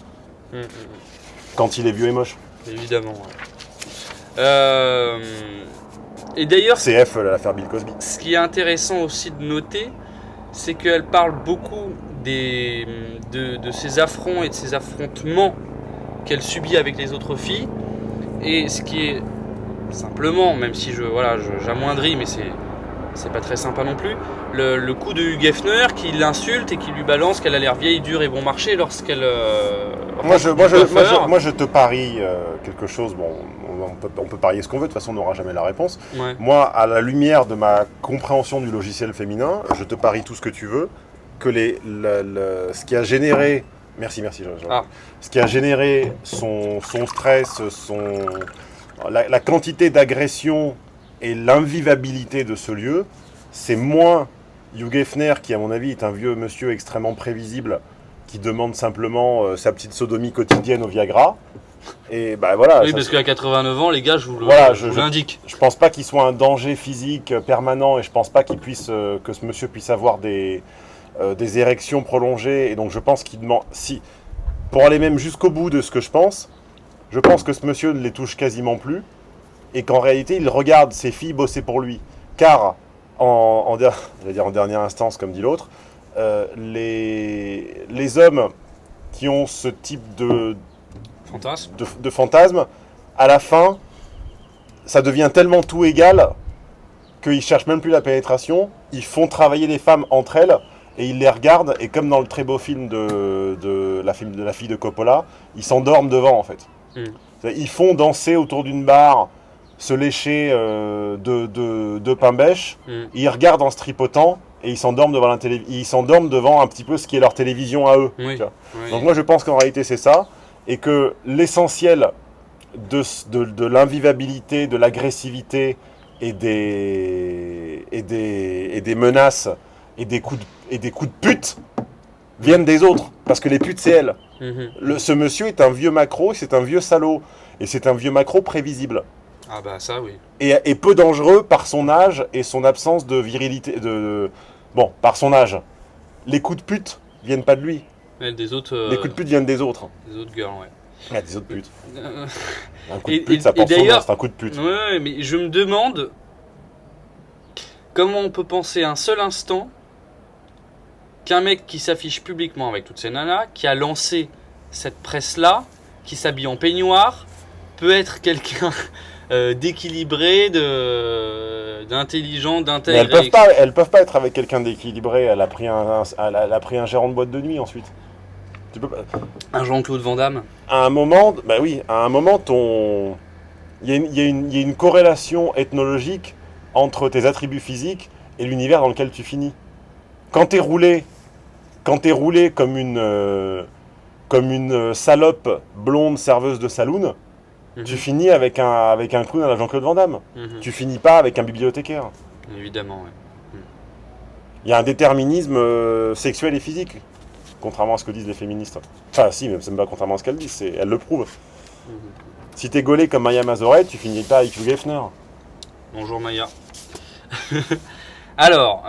quand il est vieux et moche. Évidemment. Ouais. Et d'ailleurs, CF, l'affaire Bill Cosby. Ce qui est intéressant aussi de noter, c'est qu'elle parle beaucoup de ces affronts et de ces affrontements qu'elle subit avec les autres filles. Et ce qui est simplement, même si j'amoindris, mais c'est pas très sympa non plus, le coup de Hugh Hefner qui l'insulte et qui lui balance qu'elle a l'air vieille, dure et bon marché lorsqu'elle... Moi je te parie quelque chose, bon, on peut parier ce qu'on veut, de toute façon on n'aura jamais la réponse. Ouais. Moi, à la lumière de ma compréhension du logiciel féminin, je te parie tout ce que tu veux, que ce qui a généré... Merci. Ce qui a généré son stress, la quantité d'agression et l'invivabilité de ce lieu, c'est moins Hugh Hefner, qui à mon avis est un vieux monsieur extrêmement prévisible, qui demande simplement sa petite sodomie quotidienne au Viagra. Et voilà. Oui, parce qu'à 89 ans, les gars, je vous l'indique. Je pense pas qu'il soit un danger physique permanent, et je pense pas que ce monsieur puisse avoir des érections prolongées, et donc je pense qu'il demande... Pour aller même jusqu'au bout de ce que je pense que ce monsieur ne les touche quasiment plus, et qu'en réalité il regarde ses filles bosser pour lui, car en dernière instance, comme dit l'autre, les hommes qui ont ce type de Fantasme. à la fin, ça devient tellement tout égal qu'ils cherchent même plus la pénétration. Ils font travailler les femmes entre elles et ils les regardent. Et comme dans le très beau film de la fille de Coppola, ils s'endorment devant en fait. Ils font danser autour d'une barre, se lécher de pain bêche. Ils regardent en se tripotant et ils s'endorment devant un petit peu ce qui est leur télévision à eux. Oui. Donc moi je pense qu'en réalité c'est ça. Et que l'essentiel de l'invivabilité, de l'agressivité et des menaces et des coups de pute viennent des autres. Parce que les putes, c'est elles. Ce monsieur est un vieux macro, c'est un vieux salaud. Et c'est un vieux macro prévisible. Ah bah ça, oui. Et peu dangereux par son âge et son absence de virilité. Bon, par son âge. Les coups de pute viennent pas de lui. Des autres, les coups de pute viennent des autres. Des autres girls, ouais. Ah, des autres putes. Un coup de pute, ça porte son nom, c'est un coup de pute. Ouais, mais je me demande comment on peut penser un seul instant qu'un mec qui s'affiche publiquement avec toutes ces nanas, qui a lancé cette presse-là, qui s'habille en peignoir, peut être quelqu'un d'équilibré, d'intelligent, d'intègre. Elles peuvent pas être avec quelqu'un d'équilibré. Elle a pris un gérant de boîte de nuit ensuite. Tu peux pas... Un Jean-Claude Van Damme. À un moment, il y a une corrélation ethnologique entre tes attributs physiques et l'univers dans lequel tu finis. Quand t'es roulé comme une salope blonde serveuse de saloon, tu finis avec un clown à la Jean-Claude Van Damme. Tu finis pas avec un bibliothécaire. Évidemment, ouais. Il y a un déterminisme sexuel et physique, contrairement à ce que disent les féministes. Enfin, si, même c'est même pas contrairement à ce qu'elles disent, elles le prouvent. Si t'es gaulé comme Maya Mazoret, tu finis pas avec Hugh Hefner. Bonjour Maya. Alors,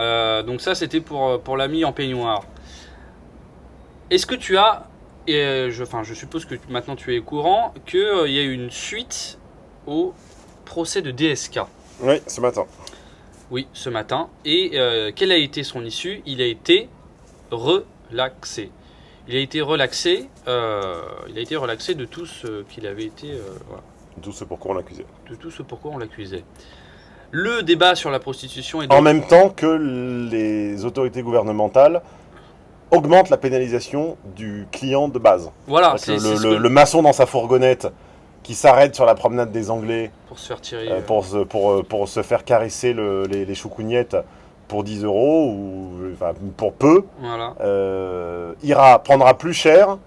donc ça c'était pour l'ami en peignoir. Est-ce que tu as, je suppose que maintenant tu es au courant, qu'il y a eu une suite au procès de DSK? Oui, ce matin. Oui, ce matin. Et quelle a été son issue? Il a été relaxé. Il a été relaxé de tout ce qu'il avait été... voilà. De tout ce pourquoi on l'accusait. De tout ce pourquoi on l'accusait. Le débat sur la prostitution est... En même temps que les autorités gouvernementales augmentent la pénalisation du client de base. Voilà, le maçon dans sa fourgonnette qui s'arrête sur la promenade des Anglais pour se faire tirer, pour se faire caresser les choucougnettes pour 10 € ou enfin, pour peu, voilà. Prendra plus cher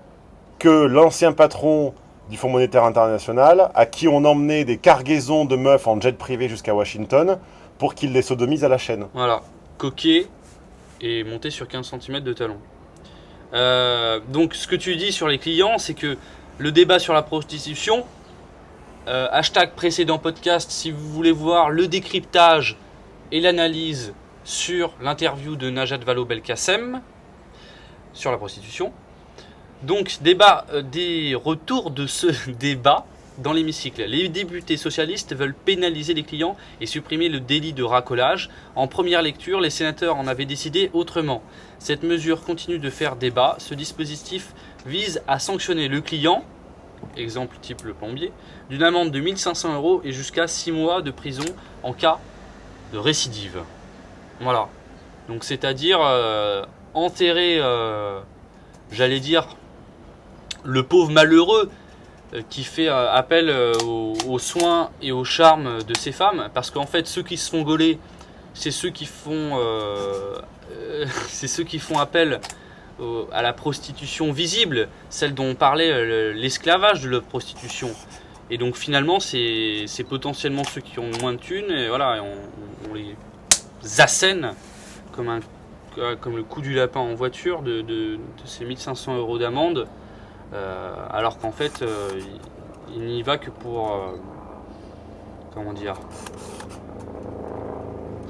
que l'ancien patron du Fonds monétaire international à qui on emmenait des cargaisons de meufs en jet privé jusqu'à Washington pour qu'il les sodomise à la chaîne. Voilà, coquet et monté sur 15 cm de talon. Donc ce que tu dis sur les clients, c'est que le débat sur la prostitution, hashtag précédent podcast, si vous voulez voir le décryptage et l'analyse sur l'interview de Najat Vallaud-Belkacem sur la prostitution. Donc des retours de ce débat dans l'hémicycle. Les députés socialistes veulent pénaliser les clients et supprimer le délit de racolage. En première lecture, les sénateurs en avaient décidé autrement. Cette mesure continue de faire débat. Ce dispositif vise à sanctionner le client, exemple type le plombier, d'une amende de 1 500 € et jusqu'à 6 mois de prison en cas de récidive. Voilà. Donc c'est-à-dire enterrer, j'allais dire, le pauvre malheureux qui fait appel aux soins et au charme de ces femmes, parce qu'en fait ceux qui se font gauler, c'est ceux qui font appel à la prostitution visible, celle dont on parlait, l'esclavage de la prostitution. Et donc finalement c'est potentiellement ceux qui ont moins de thunes, et voilà, on les assène comme le coup du lapin en voiture de ces 1 500 € d'amende. Alors qu'en fait, il n'y va que pour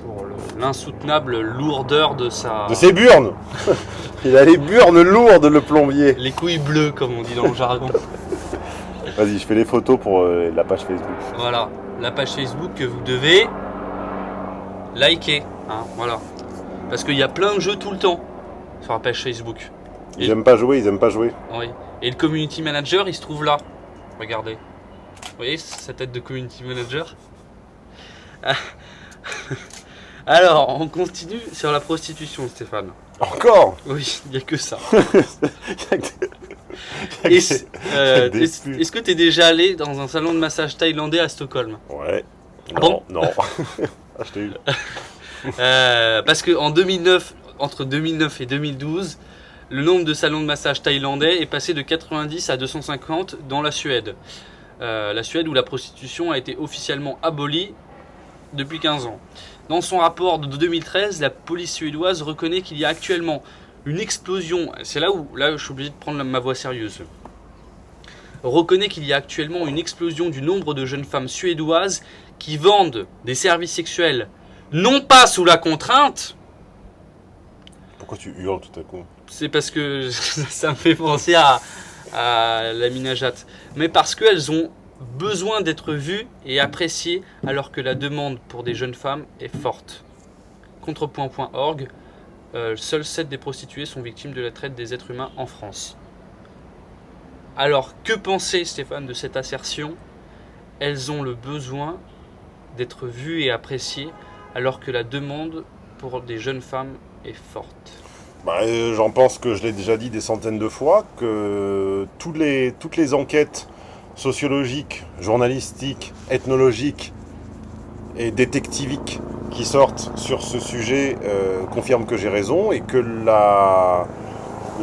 pour l'insoutenable lourdeur de ses burnes. Il a les burnes lourdes, le plombier. Les couilles bleues, comme on dit dans le jargon. Vas-y, je fais les photos pour la page Facebook. Voilà, la page Facebook que vous devez liker, hein, voilà. Parce qu'il y a plein de jeux tout le temps sur la page Facebook. Ils aiment pas jouer, ils aiment pas jouer. Oui. Et le community manager, il se trouve là. Regardez. Vous voyez sa tête de community manager? Alors, on continue sur la prostitution, Stéphane. Encore? Oui, il n'y a que ça. des Est-ce que tu es déjà allé dans un salon de massage thaïlandais à Stockholm? Ouais. Ah Non, bon non. Ah, je t'ai eu. Parce que entre 2009 et 2012, le nombre de salons de massage thaïlandais est passé de 90 à 250 dans la Suède. La Suède où la prostitution a été officiellement abolie depuis 15 ans. Dans son rapport de 2013, la police suédoise reconnaît qu'il y a actuellement une explosion. C'est là où je suis obligé de prendre ma voix sérieuse. Reconnaît qu'il y a actuellement une explosion du nombre de jeunes femmes suédoises qui vendent des services sexuels, non pas sous la contrainte. Pourquoi tu hurles tout à coup? C'est parce que ça me fait penser à la Minajat. Mais parce qu'elles ont besoin d'être vues et appréciées alors que la demande pour des jeunes femmes est forte. Contrepoint.org, seules 7 des prostituées sont victimes de la traite des êtres humains en France. Alors, que penser, Stéphane, de cette assertion? Elles ont le besoin d'être vues et appréciées alors que la demande pour des jeunes femmes est forte. J'en pense que je l'ai déjà dit des centaines de fois, que toutes les enquêtes sociologiques, journalistiques, ethnologiques et détectiviques qui sortent sur ce sujet confirment que j'ai raison et que la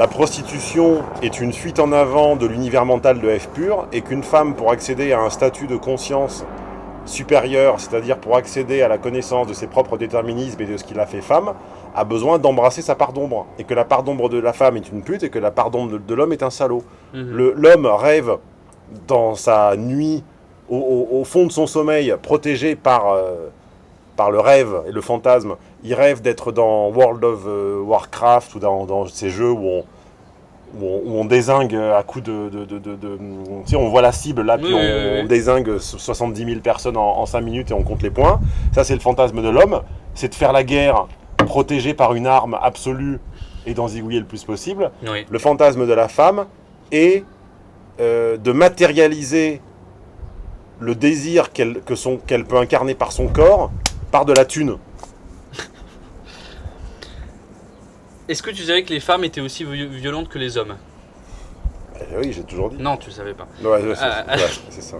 prostitution est une fuite en avant de l'univers mental de F pur et qu'une femme, pour accéder à un statut de conscience supérieur, c'est-à-dire pour accéder à la connaissance de ses propres déterminismes et de ce qui la fait femme, a besoin d'embrasser sa part d'ombre. Et que la part d'ombre de la femme est une pute et que la part d'ombre de l'homme est un salaud. L'homme rêve dans sa nuit, au fond de son sommeil, protégé par le rêve et le fantasme. Il rêve d'être dans World of Warcraft ou dans ces jeux où on dézingue à coups de tu sais, on voit la cible là, puis on dézingue 70 000 personnes en 5 minutes et on compte les points. Ça, c'est le fantasme de l'homme. C'est de faire la guerre protégé par une arme absolue et d'en zigouiller le plus possible. Oui. Le fantasme de la femme est de matérialiser le désir qu'elle peut incarner par son corps, par de la thune. Est-ce que tu savais que les femmes étaient aussi violentes que les hommes? Oui, j'ai toujours dit. Non, tu ne savais pas. Ouais, c'est ça.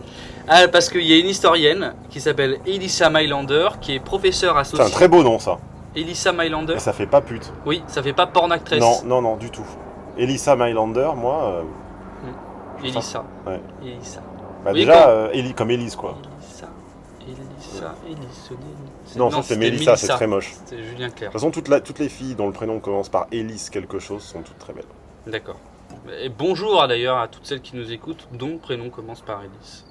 Parce qu'il y a une historienne qui s'appelle Elissa Mailander, qui est professeure associée. C'est un très beau nom, ça. Elissa Mailander. Et ça fait pas pute. Oui, ça fait pas porn actress. Non, du tout. Elissa Mailander, moi... Elissa. Ouais. Elissa. Déjà, comme Élise, quoi. Élise. Non, ça c'est Mélissa, c'est très moche. C'est Julien Clerc. De toute façon, toutes les filles dont le prénom commence par Élise quelque chose sont toutes très belles. D'accord. Et bonjour d'ailleurs à toutes celles qui nous écoutent, dont le prénom commence par Élise.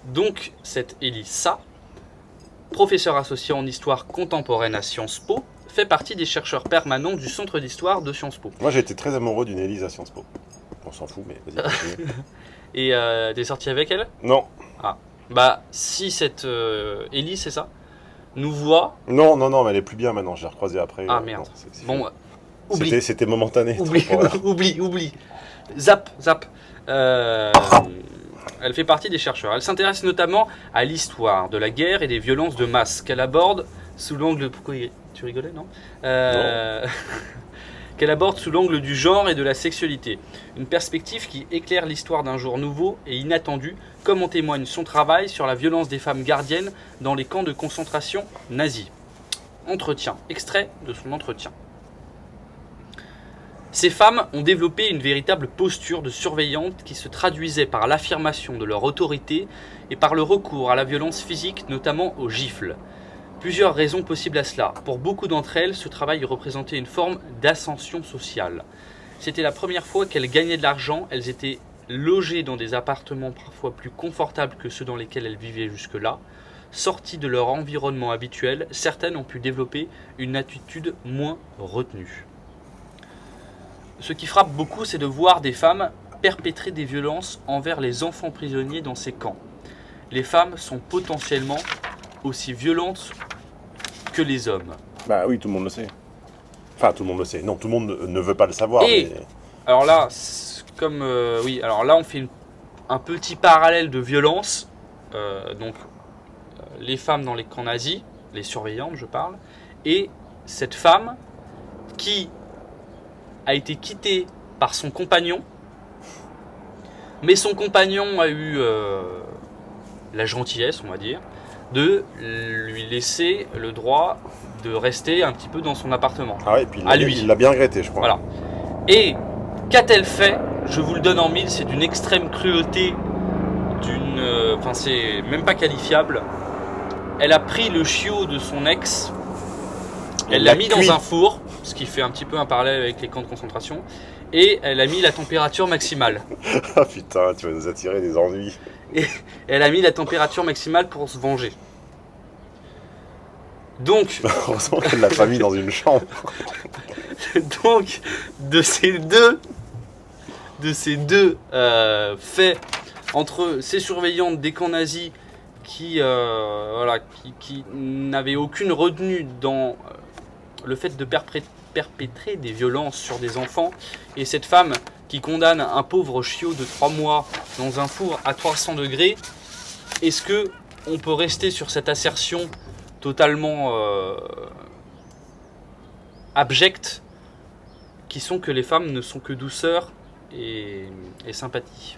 Donc, cette Elissa, professeure associée en histoire contemporaine à Sciences Po, fait partie des chercheurs permanents du Centre d'histoire de Sciences Po. Moi, j'ai été très amoureux d'une Élise à Sciences Po. On s'en fout, mais vas-y, continue. Et t'es sorti avec elle? Non. Ah. Bah, si cette Élise, c'est ça, nous voit... Non, mais elle est plus bien maintenant, je l'ai recroisée après. Ah merde. Non, bon, oublie. C'était momentané. Oublie. Zap. Elle fait partie des chercheurs. Elle s'intéresse notamment à l'histoire de la guerre et des violences de masse qu'elle aborde sous l'angle... Pourquoi tu rigolais, non, non. Qu'elle aborde sous l'angle du genre et de la sexualité. Une perspective qui éclaire l'histoire d'un jour nouveau et inattendu, comme en témoigne son travail sur la violence des femmes gardiennes dans les camps de concentration nazis. Entretien, extrait de son entretien. Ces femmes ont développé une véritable posture de surveillante qui se traduisait par l'affirmation de leur autorité et par le recours à la violence physique, notamment aux gifles. Plusieurs raisons possibles à cela. Pour beaucoup d'entre elles, ce travail représentait une forme d'ascension sociale. C'était la première fois qu'elles gagnaient de l'argent, elles étaient logées dans des appartements parfois plus confortables que ceux dans lesquels elles vivaient jusque-là. Sorties de leur environnement habituel, certaines ont pu développer une attitude moins retenue. Ce qui frappe beaucoup, c'est de voir des femmes perpétrer des violences envers les enfants prisonniers dans ces camps. Les femmes sont potentiellement aussi violentes que les hommes. Bah oui, tout le monde le sait. Enfin, tout le monde le sait. Non, tout le monde ne veut pas le savoir. Et mais... alors là, alors là, on fait un petit parallèle de violence. Les femmes dans les camps nazis, les surveillantes, je parle, et cette femme qui a été quittée par son compagnon, mais son compagnon a eu la gentillesse, on va dire, de lui laisser le droit de rester un petit peu dans son appartement. Ah ouais, et puis lui. Il l'a bien regretté, je crois. Voilà. Et qu'a-t-elle fait? Je vous le donne en mille, c'est d'une extrême cruauté, c'est même pas qualifiable. Elle a pris le chiot de son ex, elle l'a mis dans un four, ce qui fait un petit peu un parallèle avec les camps de concentration, et elle a mis la température maximale. Ah putain, tu vas nous attirer des ennuis. Et elle a mis la température maximale pour se venger. Donc, heureusement qu'elle l'a pas mis dans une chambre. donc de ces deux faits entre ces surveillantes des camps nazis qui n'avaient aucune retenue dans le fait de perpétrer des violences sur des enfants, et cette femme qui condamne un pauvre chiot de 3 mois dans un four à 300 degrés, est-ce que on peut rester sur cette assertion totalement abjecte qui sont que les femmes ne sont que douceur et sympathie?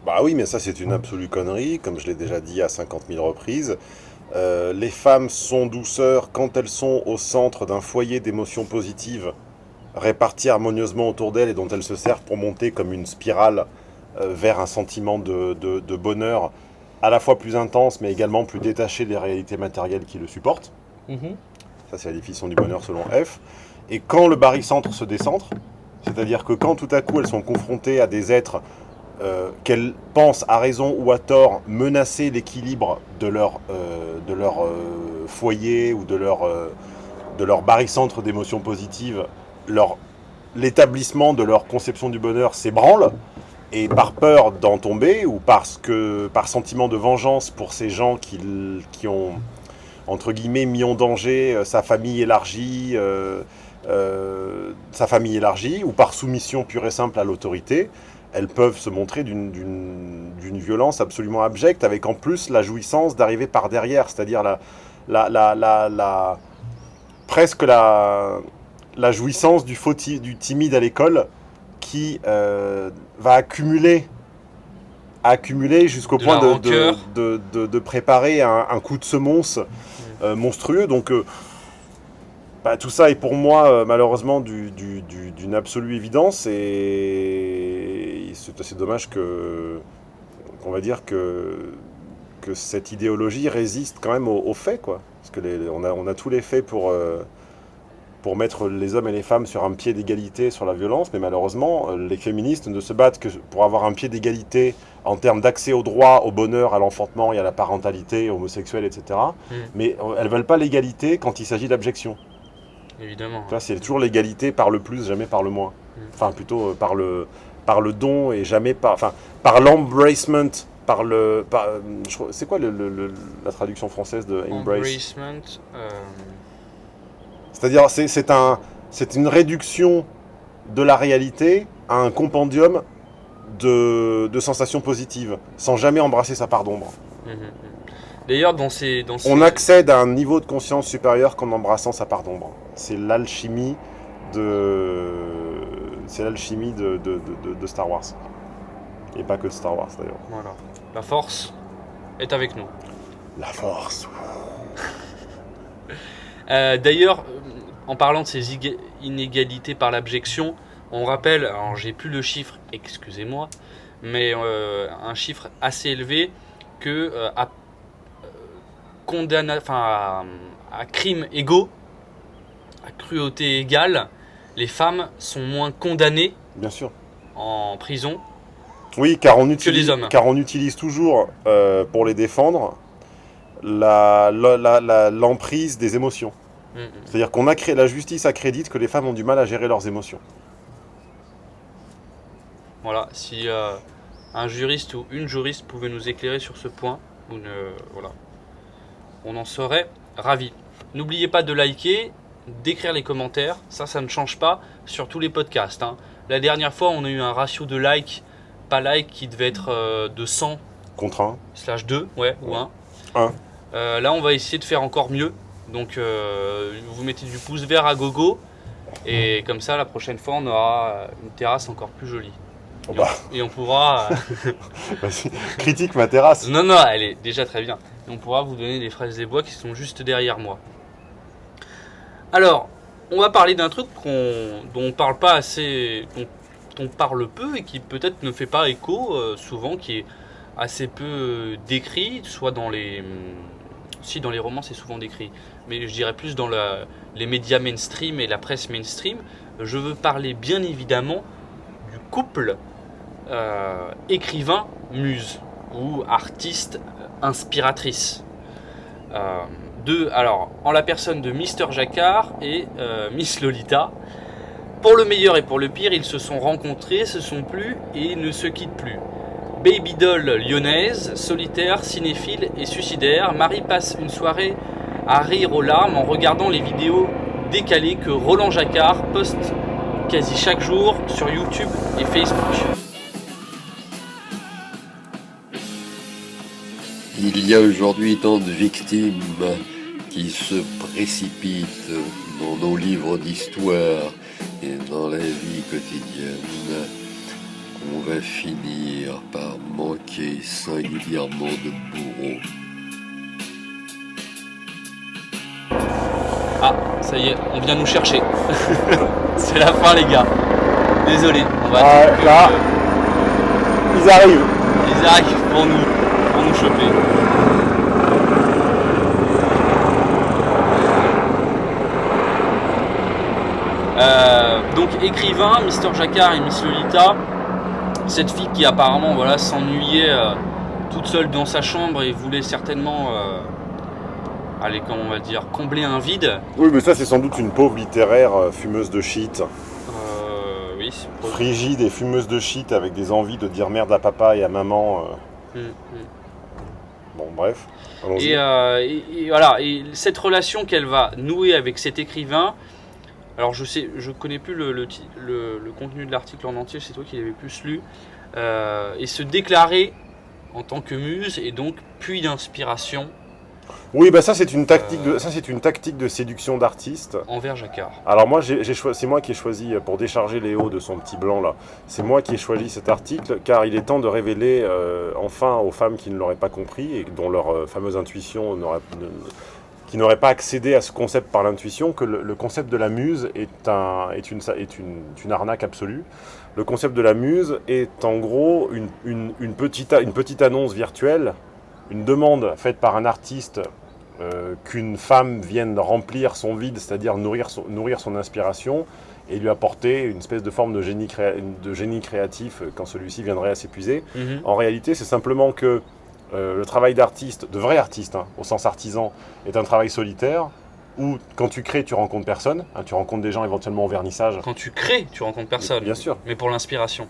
Bah oui, mais ça c'est une absolue connerie, comme je l'ai déjà dit à 50 000 reprises. Les femmes sont douceurs quand elles sont au centre d'un foyer d'émotions positives réparties harmonieusement autour d'elles et dont elles se servent pour monter comme une spirale vers un sentiment de bonheur à la fois plus intense mais également plus détaché des réalités matérielles qui le supportent. Ça c'est la définition du bonheur selon F. Et quand le barycentre se décentre, c'est-à-dire que quand tout à coup elles sont confrontées à des êtres qu'elles pensent à raison ou à tort menacer l'équilibre de leur foyer ou de leur barycentre d'émotions positives, l'établissement de leur conception du bonheur s'ébranle, et par peur d'en tomber ou par sentiment de vengeance pour ces gens qui ont entre guillemets mis en danger sa famille élargie, ou par soumission pure et simple à l'autorité, elles peuvent se montrer d'une violence absolument abjecte, avec en plus la jouissance d'arriver par derrière, c'est-à-dire presque la jouissance du timide à l'école qui va accumuler jusqu'au point de préparer un coup de semonce monstrueux. Donc tout ça est pour moi malheureusement d'une absolue évidence, et c'est assez dommage qu'on va dire que cette idéologie résiste quand même aux faits, quoi. Parce que on a tous les faits pour mettre les hommes et les femmes sur un pied d'égalité sur la violence, mais malheureusement les féministes ne se battent que pour avoir un pied d'égalité en termes d'accès au droit, au bonheur, à l'enfantement et à la parentalité homosexuelle, etc. Mais elles ne veulent pas l'égalité quand il s'agit d'abjection. Évidemment. C'est toujours l'égalité par le plus, jamais par le moins. Enfin, plutôt par le don et jamais par l'embracement, c'est quoi la traduction française de embrace? C'est-à-dire, c'est une réduction de la réalité à un compendium de sensations positives, sans jamais embrasser sa part d'ombre. D'ailleurs, on accède à un niveau de conscience supérieur qu'en embrassant sa part d'ombre. C'est l'alchimie de Star Wars. Et pas que de Star Wars, d'ailleurs. Voilà. La force est avec nous. La force. D'ailleurs, en parlant de ces inégalités par l'abjection, on rappelle, alors j'ai plus le chiffre, excusez-moi, mais un chiffre assez élevé que à crimes égaux, à cruauté égale, les femmes sont moins condamnées, bien sûr, en prison. Oui, car on utilise toujours, pour les défendre, l'emprise des émotions. C'est-à-dire la justice accrédite que les femmes ont du mal à gérer leurs émotions. Voilà, si un juriste ou une juriste pouvait nous éclairer sur ce point, on en serait ravis. N'oubliez pas de liker, d'écrire les commentaires. Ça ne change pas sur tous les podcasts. Hein. La dernière fois, on a eu un ratio de pas like, qui devait être de 100 Contre 1. /2, ouais, ou 1. 1. Là, on va essayer de faire encore mieux. Donc, vous mettez du pouce vert à gogo. Et comme ça, la prochaine fois, on aura une terrasse encore plus jolie. Oh bah. Et on pourra... Vas-y, critique ma terrasse. Non, elle est déjà très bien. Et on pourra vous donner des fraises des bois qui sont juste derrière moi. Alors, on va parler d'un truc dont on parle pas assez, dont on parle peu et qui peut-être ne fait pas écho souvent, qui est assez peu décrit, soit dans les... Si, dans les romans, c'est souvent décrit, mais je dirais plus dans les médias mainstream et la presse mainstream. Je veux parler bien évidemment du couple écrivain-muse ou artiste-inspiratrice. Alors, en la personne de Mr. Jacquard et Miss Lolita. Pour le meilleur et pour le pire, ils se sont rencontrés, se sont plu et ne se quittent plus. Baby doll lyonnaise, solitaire, cinéphile et suicidaire, Marie passe une soirée à rire aux larmes en regardant les vidéos décalées que Roland Jacquard poste quasi chaque jour sur YouTube et Facebook. Il y a aujourd'hui tant de victimes qui se précipitent dans nos livres d'histoire et dans la vie quotidienne, on va finir par manquer singulièrement de bourreaux. Ah, ça y est, on vient nous chercher. C'est la fin, les gars. Désolé, on va attendre là, ils arrivent. Ils arrivent pour nous choper. Donc écrivain, Mr. Jacquard et Miss Lolita, cette fille qui apparemment s'ennuyait toute seule dans sa chambre et voulait certainement combler un vide. Oui, mais ça c'est sans doute une pauvre littéraire fumeuse de shit. Oui, frigide et fumeuse de shit avec des envies de dire merde à papa et à maman. Bon, bref. Allons-y. Et voilà, et cette relation qu'elle va nouer avec cet écrivain. Alors je connais plus le contenu de l'article en entier, c'est toi qui l'avais plus lu, et se déclarer en tant que muse et donc puits d'inspiration. Oui, bah ça c'est une tactique de séduction d'artiste envers Jacquard. Alors moi c'est moi qui ai choisi pour décharger Léo de son petit blanc là. C'est moi qui ai choisi cet article car il est temps de révéler enfin aux femmes qui ne l'auraient pas compris et dont leur fameuse intuition qui n'auraient pas accédé à ce concept par l'intuition, que le concept de la muse est une arnaque absolue. Le concept de la muse est en gros une petite annonce virtuelle, une demande faite par un artiste qu'une femme vienne remplir son vide, c'est-à-dire nourrir son inspiration et lui apporter une espèce de forme de génie créatif quand celui-ci viendrait à s'épuiser. En réalité, c'est simplement que le travail d'artiste, de vrai artiste, au sens artisan, est un travail solitaire où quand tu crées, tu rencontres personne. Tu rencontres des gens éventuellement au vernissage. Quand tu crées, tu rencontres personne. Bien sûr. Mais pour l'inspiration.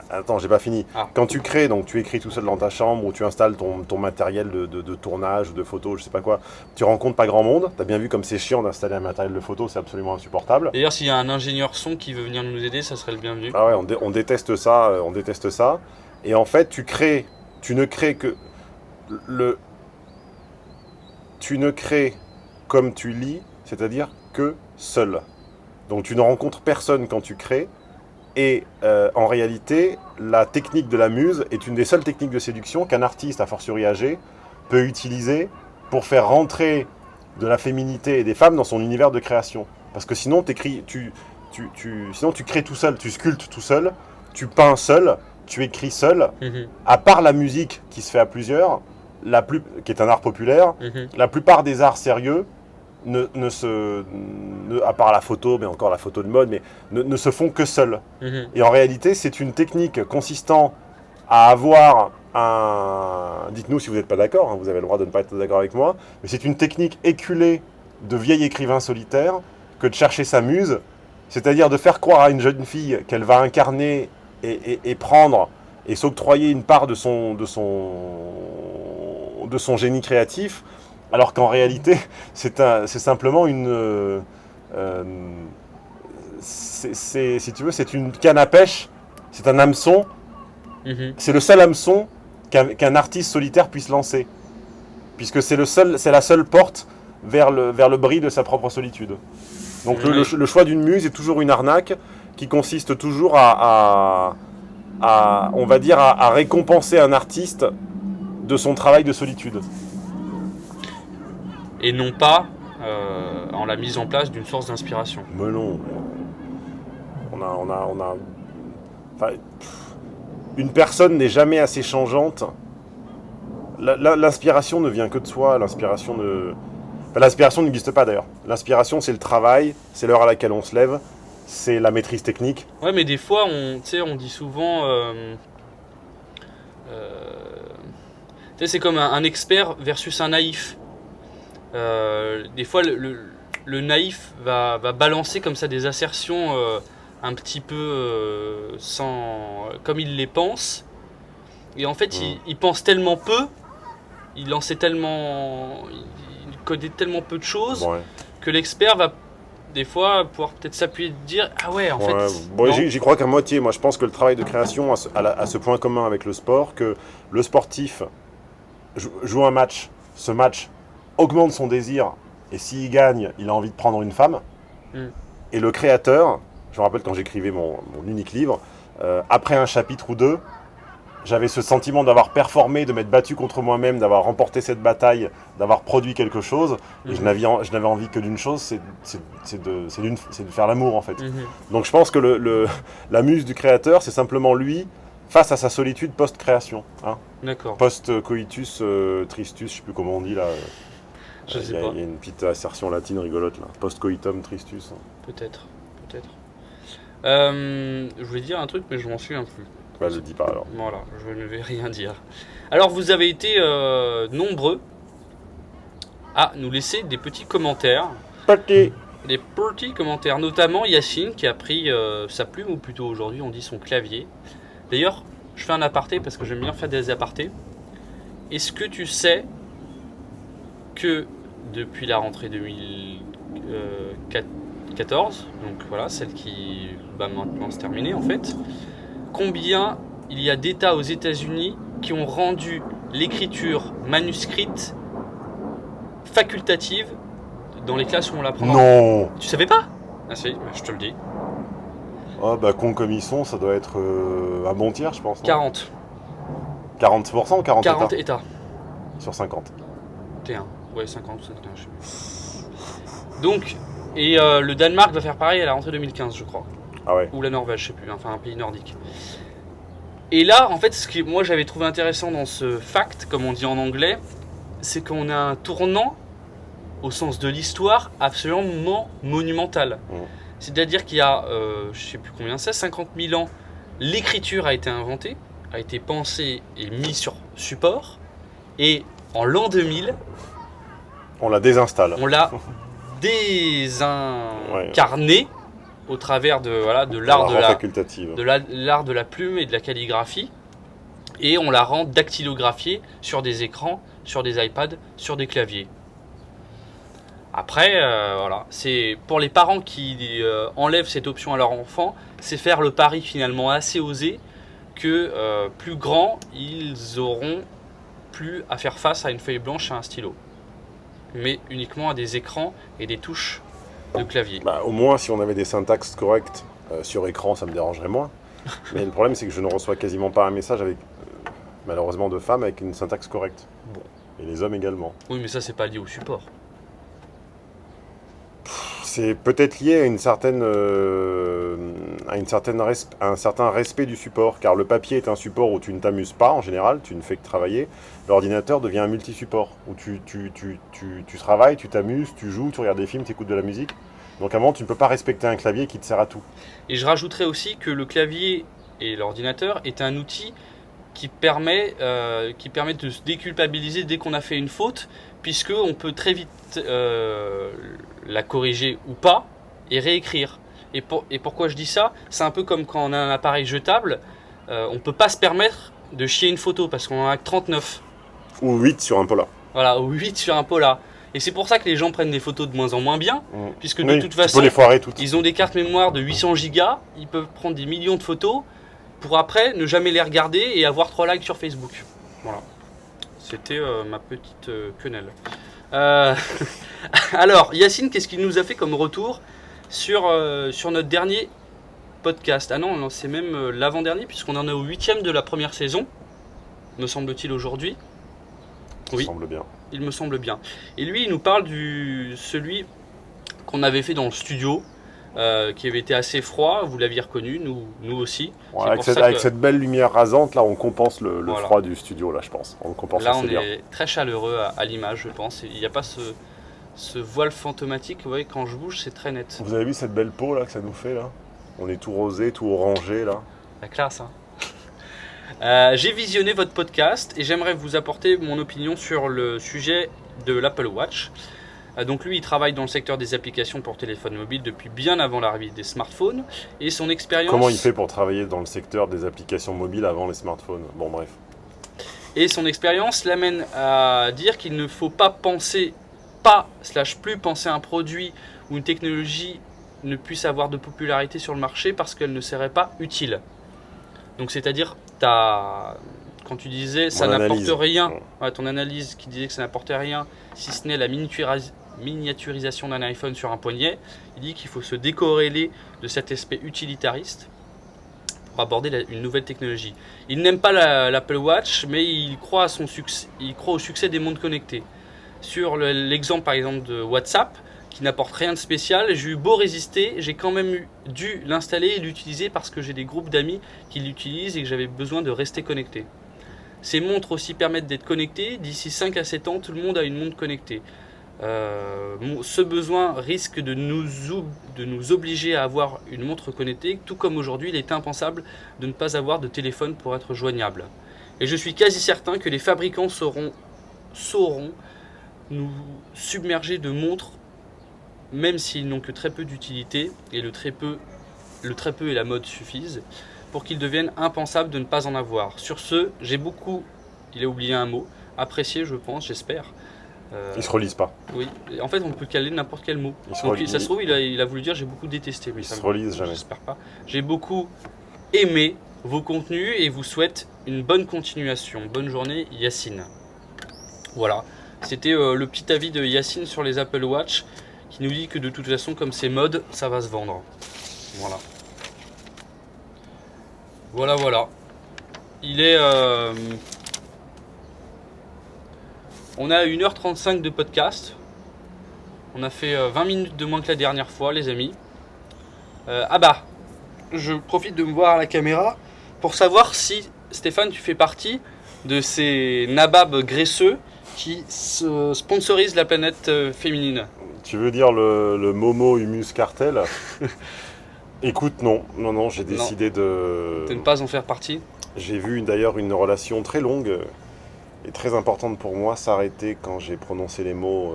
Attends, j'ai pas fini. Quand tu crées, donc tu écris tout seul dans ta chambre ou tu installes ton matériel de tournage ou de photo, je sais pas quoi, tu rencontres pas grand monde. T'as bien vu comme c'est chiant d'installer un matériel de photo, c'est absolument insupportable. D'ailleurs, s'il y a un ingénieur son qui veut venir nous aider, ça serait le bienvenu. Ah ouais, on déteste ça, Et en fait, tu ne crées comme tu lis, c'est-à-dire que seul. Donc tu ne rencontres personne quand tu crées. Et en réalité, la technique de la muse est une des seules techniques de séduction qu'un artiste, a fortiori âgé, peut utiliser pour faire rentrer de la féminité et des femmes dans son univers de création. Parce que sinon, tu crées tout seul, tu sculptes tout seul, tu peins seul, tu écris seul. À part la musique qui se fait à plusieurs, qui est un art populaire, la plupart des arts sérieux, à part la photo, mais encore la photo de mode, mais ne se font que seuls. Et en réalité, c'est une technique consistant à avoir dites-nous si vous n'êtes pas d'accord, vous avez le droit de ne pas être d'accord avec moi, mais c'est une technique éculée de vieil écrivain solitaire que de chercher sa muse, c'est-à-dire de faire croire à une jeune fille qu'elle va incarner et prendre et s'octroyer une part de son génie créatif, alors qu'en réalité, c'est simplement une si tu veux, c'est une canne à pêche, c'est un hameçon, c'est le seul hameçon qu'un artiste solitaire puisse lancer, puisque c'est la seule porte vers le bris de sa propre solitude. Donc le choix d'une muse est toujours une arnaque qui consiste toujours à on va dire, à récompenser un artiste de son travail de solitude. Et non pas en la mise en place d'une source d'inspiration. Mais non. Enfin, une personne n'est jamais assez changeante. L'inspiration ne vient que de soi. L'inspiration n'existe pas d'ailleurs. L'inspiration, c'est le travail, c'est l'heure à laquelle on se lève, c'est la maîtrise technique. Ouais, mais des fois, on dit souvent... c'est comme un expert versus un naïf. Des fois, le naïf va balancer comme ça des assertions un petit peu comme il les pense. Et en fait, il pense tellement peu, il en sait tellement... Il connaît tellement peu de choses que l'expert va des fois pouvoir peut-être s'appuyer et dire ah ouais en fait bon, j'y crois qu'à moitié. Moi je pense que le travail de création a ce point commun avec le sport, que le sportif joue un match, ce match augmente son désir et s'il gagne il a envie de prendre une femme, et le créateur, je me rappelle quand j'écrivais mon unique livre, après un chapitre ou deux, j'avais ce sentiment d'avoir performé, de m'être battu contre moi-même, d'avoir remporté cette bataille, d'avoir produit quelque chose. Et je n'avais envie que d'une chose, c'est de faire l'amour en fait. Donc je pense que la muse du créateur, c'est simplement lui face à sa solitude post-création. Hein. D'accord. Post-coitus tristus, je ne sais plus comment on dit là. Je sais pas. Il y a une petite assertion latine rigolote là. Post-coitum tristus. Peut-être. Je voulais dire un truc, mais je m'en souviens plus. Bah, je le dis pas alors. Voilà, je ne vais rien dire. Alors, vous avez été nombreux à nous laisser des petits commentaires. Des petits commentaires, notamment Yacine qui a pris sa plume, ou plutôt aujourd'hui on dit son clavier. D'ailleurs, je fais un aparté parce que j'aime bien faire des apartés. Est-ce que tu sais que depuis la rentrée 2014, donc voilà, celle qui va maintenant se terminer en fait, combien il y a d'États aux États-Unis qui ont rendu l'écriture manuscrite facultative dans les classes où on l'apprend? Non. Tu savais pas? Ah si, je te le dis. Oh bah con comme ils sont, ça doit être un bon tiers je pense. Non 40. 40% ou 40 États sur 50. 51. Ouais, 50 ou 51, je sais plus. Donc, et le Danemark va faire pareil à la rentrée 2015, je crois. Ah ouais. Ou la Norvège, je sais plus, enfin un pays nordique. Et là, en fait, ce que moi j'avais trouvé intéressant dans ce fact, comme on dit en anglais, c'est qu'on a un tournant, au sens de l'histoire, absolument monumental. C'est-à-dire qu'il y a, je sais plus combien c'est, 50 000 ans, l'écriture a été inventée, a été pensée et mise sur support, et en l'an 2000, on la désinstalle. On l'a désincarné au travers de l'art l'art de la plume et de la calligraphie, et on la rend dactylographiée sur des écrans, sur des iPads, sur des claviers. Après, voilà, c'est pour les parents qui enlèvent cette option à leur enfant, c'est faire le pari finalement assez osé que plus grands, ils auront plus à faire face à une feuille blanche et à un stylo, mais uniquement à des écrans et des touches de clavier. Bah, au moins, si on avait des syntaxes correctes sur écran, ça me dérangerait moins. Mais le problème, c'est que je ne reçois quasiment pas un message avec, malheureusement, de femmes avec une syntaxe correcte. Bon. Et les hommes également. Oui, mais ça, c'est pas lié au support. C'est peut-être lié à un certain respect du support, car le papier est un support où tu ne t'amuses pas en général, tu ne fais que travailler. L'ordinateur devient un multi-support, où tu travailles, tu t'amuses, tu joues, tu regardes des films, tu écoutes de la musique. Donc à un moment, tu ne peux pas respecter un clavier qui te sert à tout. Et je rajouterais aussi que le clavier et l'ordinateur est un outil qui permet de se déculpabiliser dès qu'on a fait une faute, puisqu'on peut très vite la corriger ou pas et réécrire. Et pourquoi je dis ça? C'est un peu comme quand on a un appareil jetable, on ne peut pas se permettre de chier une photo parce qu'on en a que 39. Ou 8 sur un Polar. Voilà, ou 8 sur un Polar. Et c'est pour ça que les gens prennent des photos de moins en moins bien, puisque de Oui, toute tu façon, peux les foirer toutes. ils ont des cartes mémoire de 800 gigas, ils peuvent prendre des millions de photos pour après ne jamais les regarder et avoir 3 likes sur Facebook. Voilà. C'était ma petite quenelle. Alors, Yacine, qu'est-ce qu'il nous a fait comme retour sur notre dernier podcast? Ah non, c'est même l'avant-dernier, puisqu'on en est au 8e de la première saison, me semble-t-il aujourd'hui. Oui, Ça semble bien. il me semble bien. Et lui, il nous parle celui qu'on avait fait dans le studio, qui avait été assez froid, vous l'aviez reconnu, nous aussi. Ouais, C'est avec pour cette, ça avec que- cette belle lumière rasante, là, on compense le Voilà. froid du studio, là, je pense. On le compense Là, assez on bien. est très chaleureux à l'image, je pense. Il n'y a pas ce voile fantomatique. Vous voyez, quand je bouge, c'est très net. Vous avez vu cette belle peau, là, que ça nous fait, là? On est tout rosé, tout orangé, là. La classe, hein. J'ai visionné votre podcast et j'aimerais vous apporter mon opinion sur le sujet de l'Apple Watch. Donc lui, il travaille dans le secteur des applications pour téléphone mobile depuis bien avant l'arrivée des smartphones. Et son expérience... Comment il fait pour travailler dans le secteur des applications mobiles avant les smartphones? Bon, bref. Et son expérience l'amène à dire qu'il ne faut pas penser, plus penser à un produit ou une technologie ne puisse avoir de popularité sur le marché parce qu'elle ne serait pas utile. Donc c'est-à-dire, quand tu disais ça Mon n'apporte analyse. rien, ouais, ton analyse qui disait que ça n'apportait rien, si ce n'est la miniaturisation d'un iPhone sur un poignet, il dit qu'il faut se décorréler de cet aspect utilitariste pour aborder une nouvelle technologie. Il n'aime pas l'Apple Watch, mais il croit au succès des mondes connectés. Sur l'exemple par exemple de WhatsApp, qui n'apporte rien de spécial, j'ai eu beau résister, j'ai quand même dû l'installer et l'utiliser parce que j'ai des groupes d'amis qui l'utilisent et que j'avais besoin de rester connecté. Ces montres aussi permettent d'être connectées. D'ici 5 à 7 ans, tout le monde a une montre connectée. Ce besoin risque de nous obliger à avoir une montre connectée, tout comme aujourd'hui il est impensable de ne pas avoir de téléphone pour être joignable. Et je suis quasi certain que les fabricants sauront nous submerger de montres, même s'ils n'ont que très peu d'utilité, et le très peu et la mode suffisent, pour qu'ils deviennent impensables de ne pas en avoir. Sur ce, j'ai beaucoup, il a oublié un mot, apprécié je pense, j'espère. Ils se relisent pas. Oui, en fait on peut caler n'importe quel mot. Ils se Donc, relisent. ça se trouve il a voulu dire j'ai beaucoup détesté, mais Ils ça se relisent jamais. j'espère pas. J'ai beaucoup aimé vos contenus et vous souhaite une bonne continuation. Bonne journée Yacine. Voilà, c'était le petit avis de Yacine sur les Apple Watch qui nous dit que de toute façon comme c'est mode, ça va se vendre. Voilà. Voilà. Il est... On a 1h35 de podcast. On a fait 20 minutes de moins que la dernière fois, les amis. Je profite de me voir à la caméra pour savoir si, Stéphane, tu fais partie de ces nababs graisseux qui sponsorisent la planète féminine. Tu veux dire le Momo Humus Cartel? Écoute, non, j'ai décidé de ne pas en faire partie. J'ai vu d'ailleurs une relation très longue et très importante pour moi s'arrêter quand j'ai prononcé les mots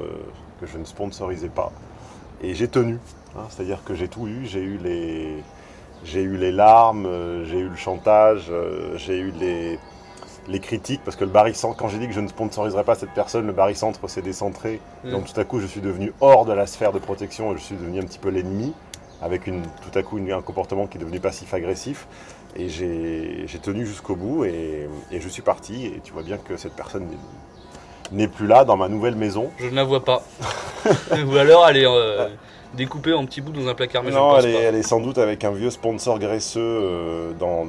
que je ne sponsorisais pas. Et j'ai tenu, c'est-à-dire que j'ai tout eu, j'ai eu les larmes, j'ai eu le chantage, j'ai eu les critiques, parce que le barycentre, quand j'ai dit que je ne sponsoriserais pas cette personne, le barycentre s'est décentré, donc tout à coup je suis devenu hors de la sphère de protection et je suis devenu un petit peu l'ennemi, avec tout à coup un comportement qui est devenu passif-agressif. Et j'ai tenu jusqu'au bout et je suis parti. Et tu vois bien que cette personne n'est plus là dans ma nouvelle maison. Je ne la vois pas. Ou alors elle est découpée en petits bouts dans un placard. Mais non, je pense pas. Elle est sans doute avec un vieux sponsor graisseux dans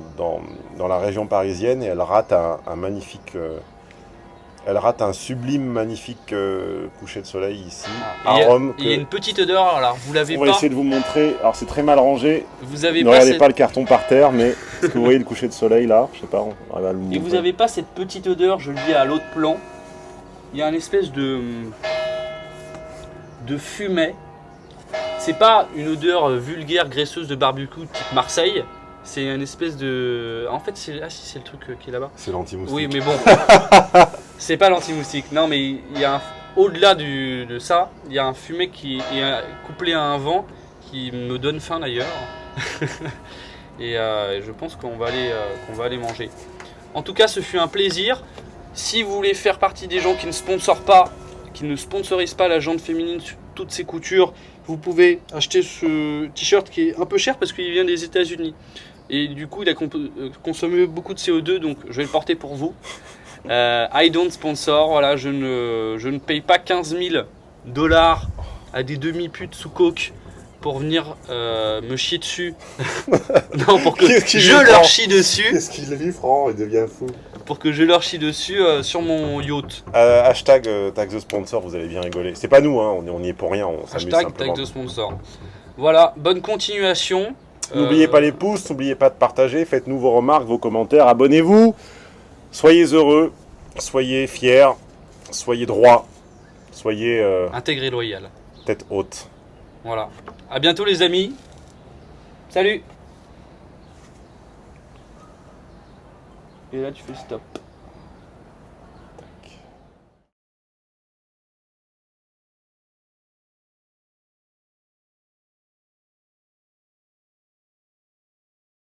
la région parisienne. Et elle rate un magnifique... Elle rate un sublime, magnifique coucher de soleil ici, à Rome. Il y a une petite odeur, alors vous l'avez pas. On va essayer de vous montrer. Alors c'est très mal rangé. Vous avez ne regardez pas le carton par terre, mais est-ce que vous voyez le coucher de soleil là? Je sais pas, on arrive à le montrer. Et vous n'avez pas cette petite odeur, je le dis à l'autre plan. Il y a une espèce de fumée. C'est pas une odeur vulgaire, graisseuse de barbecue type Marseille. C'est une espèce de... En fait, c'est le truc qui est là-bas. C'est l'anti-moustique. Oui, mais bon. C'est pas l'anti-moustique. Non, mais il y a au-delà de ça, il y a un fumet qui est couplé à un vent qui me donne faim d'ailleurs. Et je pense qu'on va aller manger. En tout cas, ce fut un plaisir. Si vous voulez faire partie des gens qui ne sponsorent pas, qui ne sponsorise pas la jante féminine sur toutes ses coutures, vous pouvez acheter ce t-shirt qui est un peu cher parce qu'il vient des États-Unis. Et du coup, il a consommé beaucoup de CO2, donc je vais le porter pour vous. I don't sponsor, voilà, je ne paye pas 15 000 $ à des demi-putes sous coke pour venir me chier dessus. Non, pour que je leur chie dessus. Qu'est-ce qu'il lui, Franck? Il devient fou. Pour que je leur chie dessus sur mon yacht. Hashtag tag the sponsor, vous allez bien rigoler. C'est pas nous, hein, on y est pour rien, on s'amuse Hashtag simplement. tag the sponsor. Voilà, bonne continuation. N'oubliez pas les pouces, n'oubliez pas de partager, faites-nous vos remarques, vos commentaires, abonnez-vous. Soyez heureux, soyez fiers, soyez droits, soyez... intégré loyal. Tête haute. Voilà. À bientôt les amis. Salut. Et là tu fais stop.